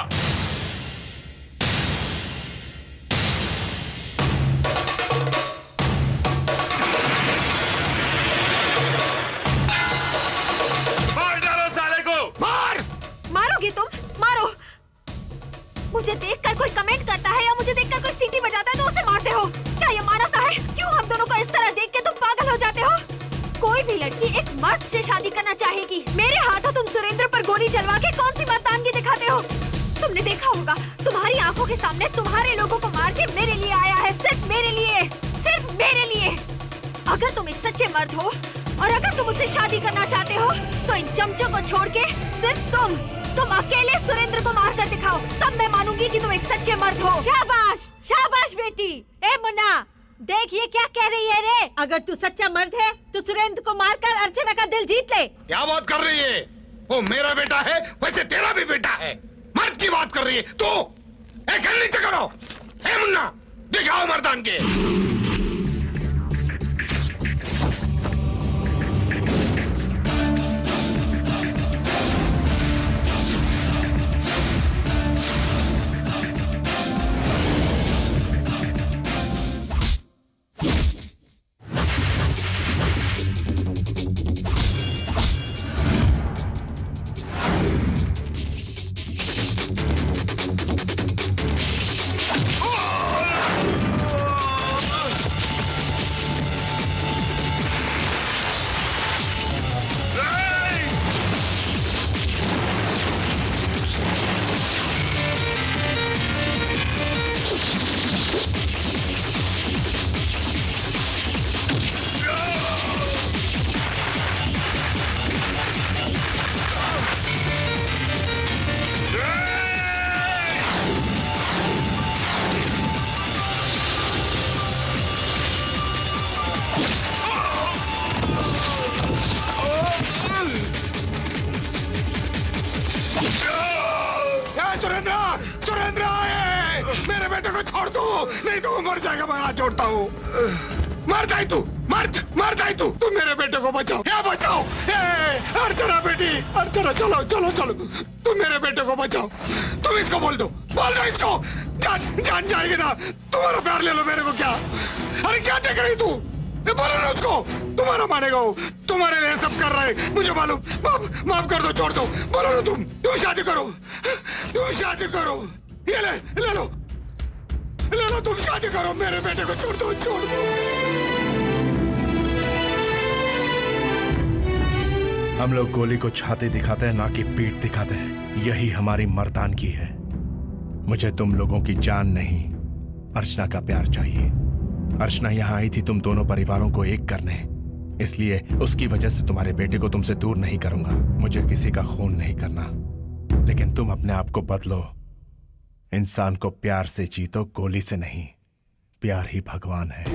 S7: मार डालो साले को,
S9: मार!
S2: मारोगे तुम? मारो। मुझे देखकर कोई कमेंट करता है या मुझे देखकर कोई सीटी बजाता है तो उसे मारते हो? क्या ये मानवता है? क्यों हम दोनों को इस तरह देख के तुम पागल हो जाते हो? कोई भी लड़की एक मर्द से शादी करना चाहेगी। मेरे हाथों तुम सुरेंद्र पर गोली चलवा के कौन सी मर्दानगी दिखाते हो? तुमने देखा होगा, तुम्हारी आंखों के सामने तुम्हारे लोगों को मार के मेरे लिए आया है, सिर्फ मेरे लिए, सिर्फ मेरे लिए। अगर तुम एक सच्चे मर्द हो और अगर तुम मुझसे शादी करना चाहते हो तो इन चमचों को छोड़ के सिर्फ तुम अकेले सुरेंद्र को मार कर दिखाओ, तब मैं मानूंगी कि तुम एक सच्चे मर्द हो।
S4: शाबाश, शाबाश बेटी। ए मुन्ना, देख ये क्या कह रही है रे? अगर तू सच्चा मर्द है तो सुरेंद्र को मारकर अर्चना का दिल जीत ले।
S9: क्या बात कर रही है? वो मेरा बेटा है, वैसे तेरा भी बेटा है। मर्द की बात कर रही है तू? गल नीचे करो। ए मुन्ना, दिखाओ मर्दान के। मेरे बेटे को छोड़ दो, नहीं तो वो मर जाएगा। मैं हाथ जोड़ता हूँ। मर जाए तू, मर जाए तू। तुम मेरे बेटे को बचाओ, या बचाओ। अर्चना बेटी, अर्चना चलो चलो चलो, तुम मेरे बेटे को बचाओ। तुम इसको बोल दो इसको। जान जाएगी ना। तुम्हारा प्यार ले लो, मेरे को क्या? अरे क्या देख रही तू? बोलो ना उसको, तुम्हारा मानेगा वो। तुम्हारे लिए सब कर रहा है, मुझे मालूम। माफ कर दो, छोड़ दो। बोलो ना तुम शादी करो, तुम शादी करो। ये ले लो, तुम शादी करो। मेरे बेटे को छोड़ दो, छोड़ दो।
S3: हम लोग गोली को छाती दिखाते हैं, ना कि पीठ दिखाते हैं। यही हमारी मर्दानगी है। मुझे तुम लोगों की जान नहीं, अर्चना का प्यार चाहिए। अर्चना यहाँ आई थी तुम दोनों परिवारों को एक करने, इसलिए उसकी वजह से तुम्हारे बेटे को तुमसे दूर नहीं करूंगा। मुझे किसी का खून नहीं करना, लेकिन तुम अपने आप को बदलो। इंसान को प्यार से जीतो, गोली से नहीं। प्यार ही भगवान है।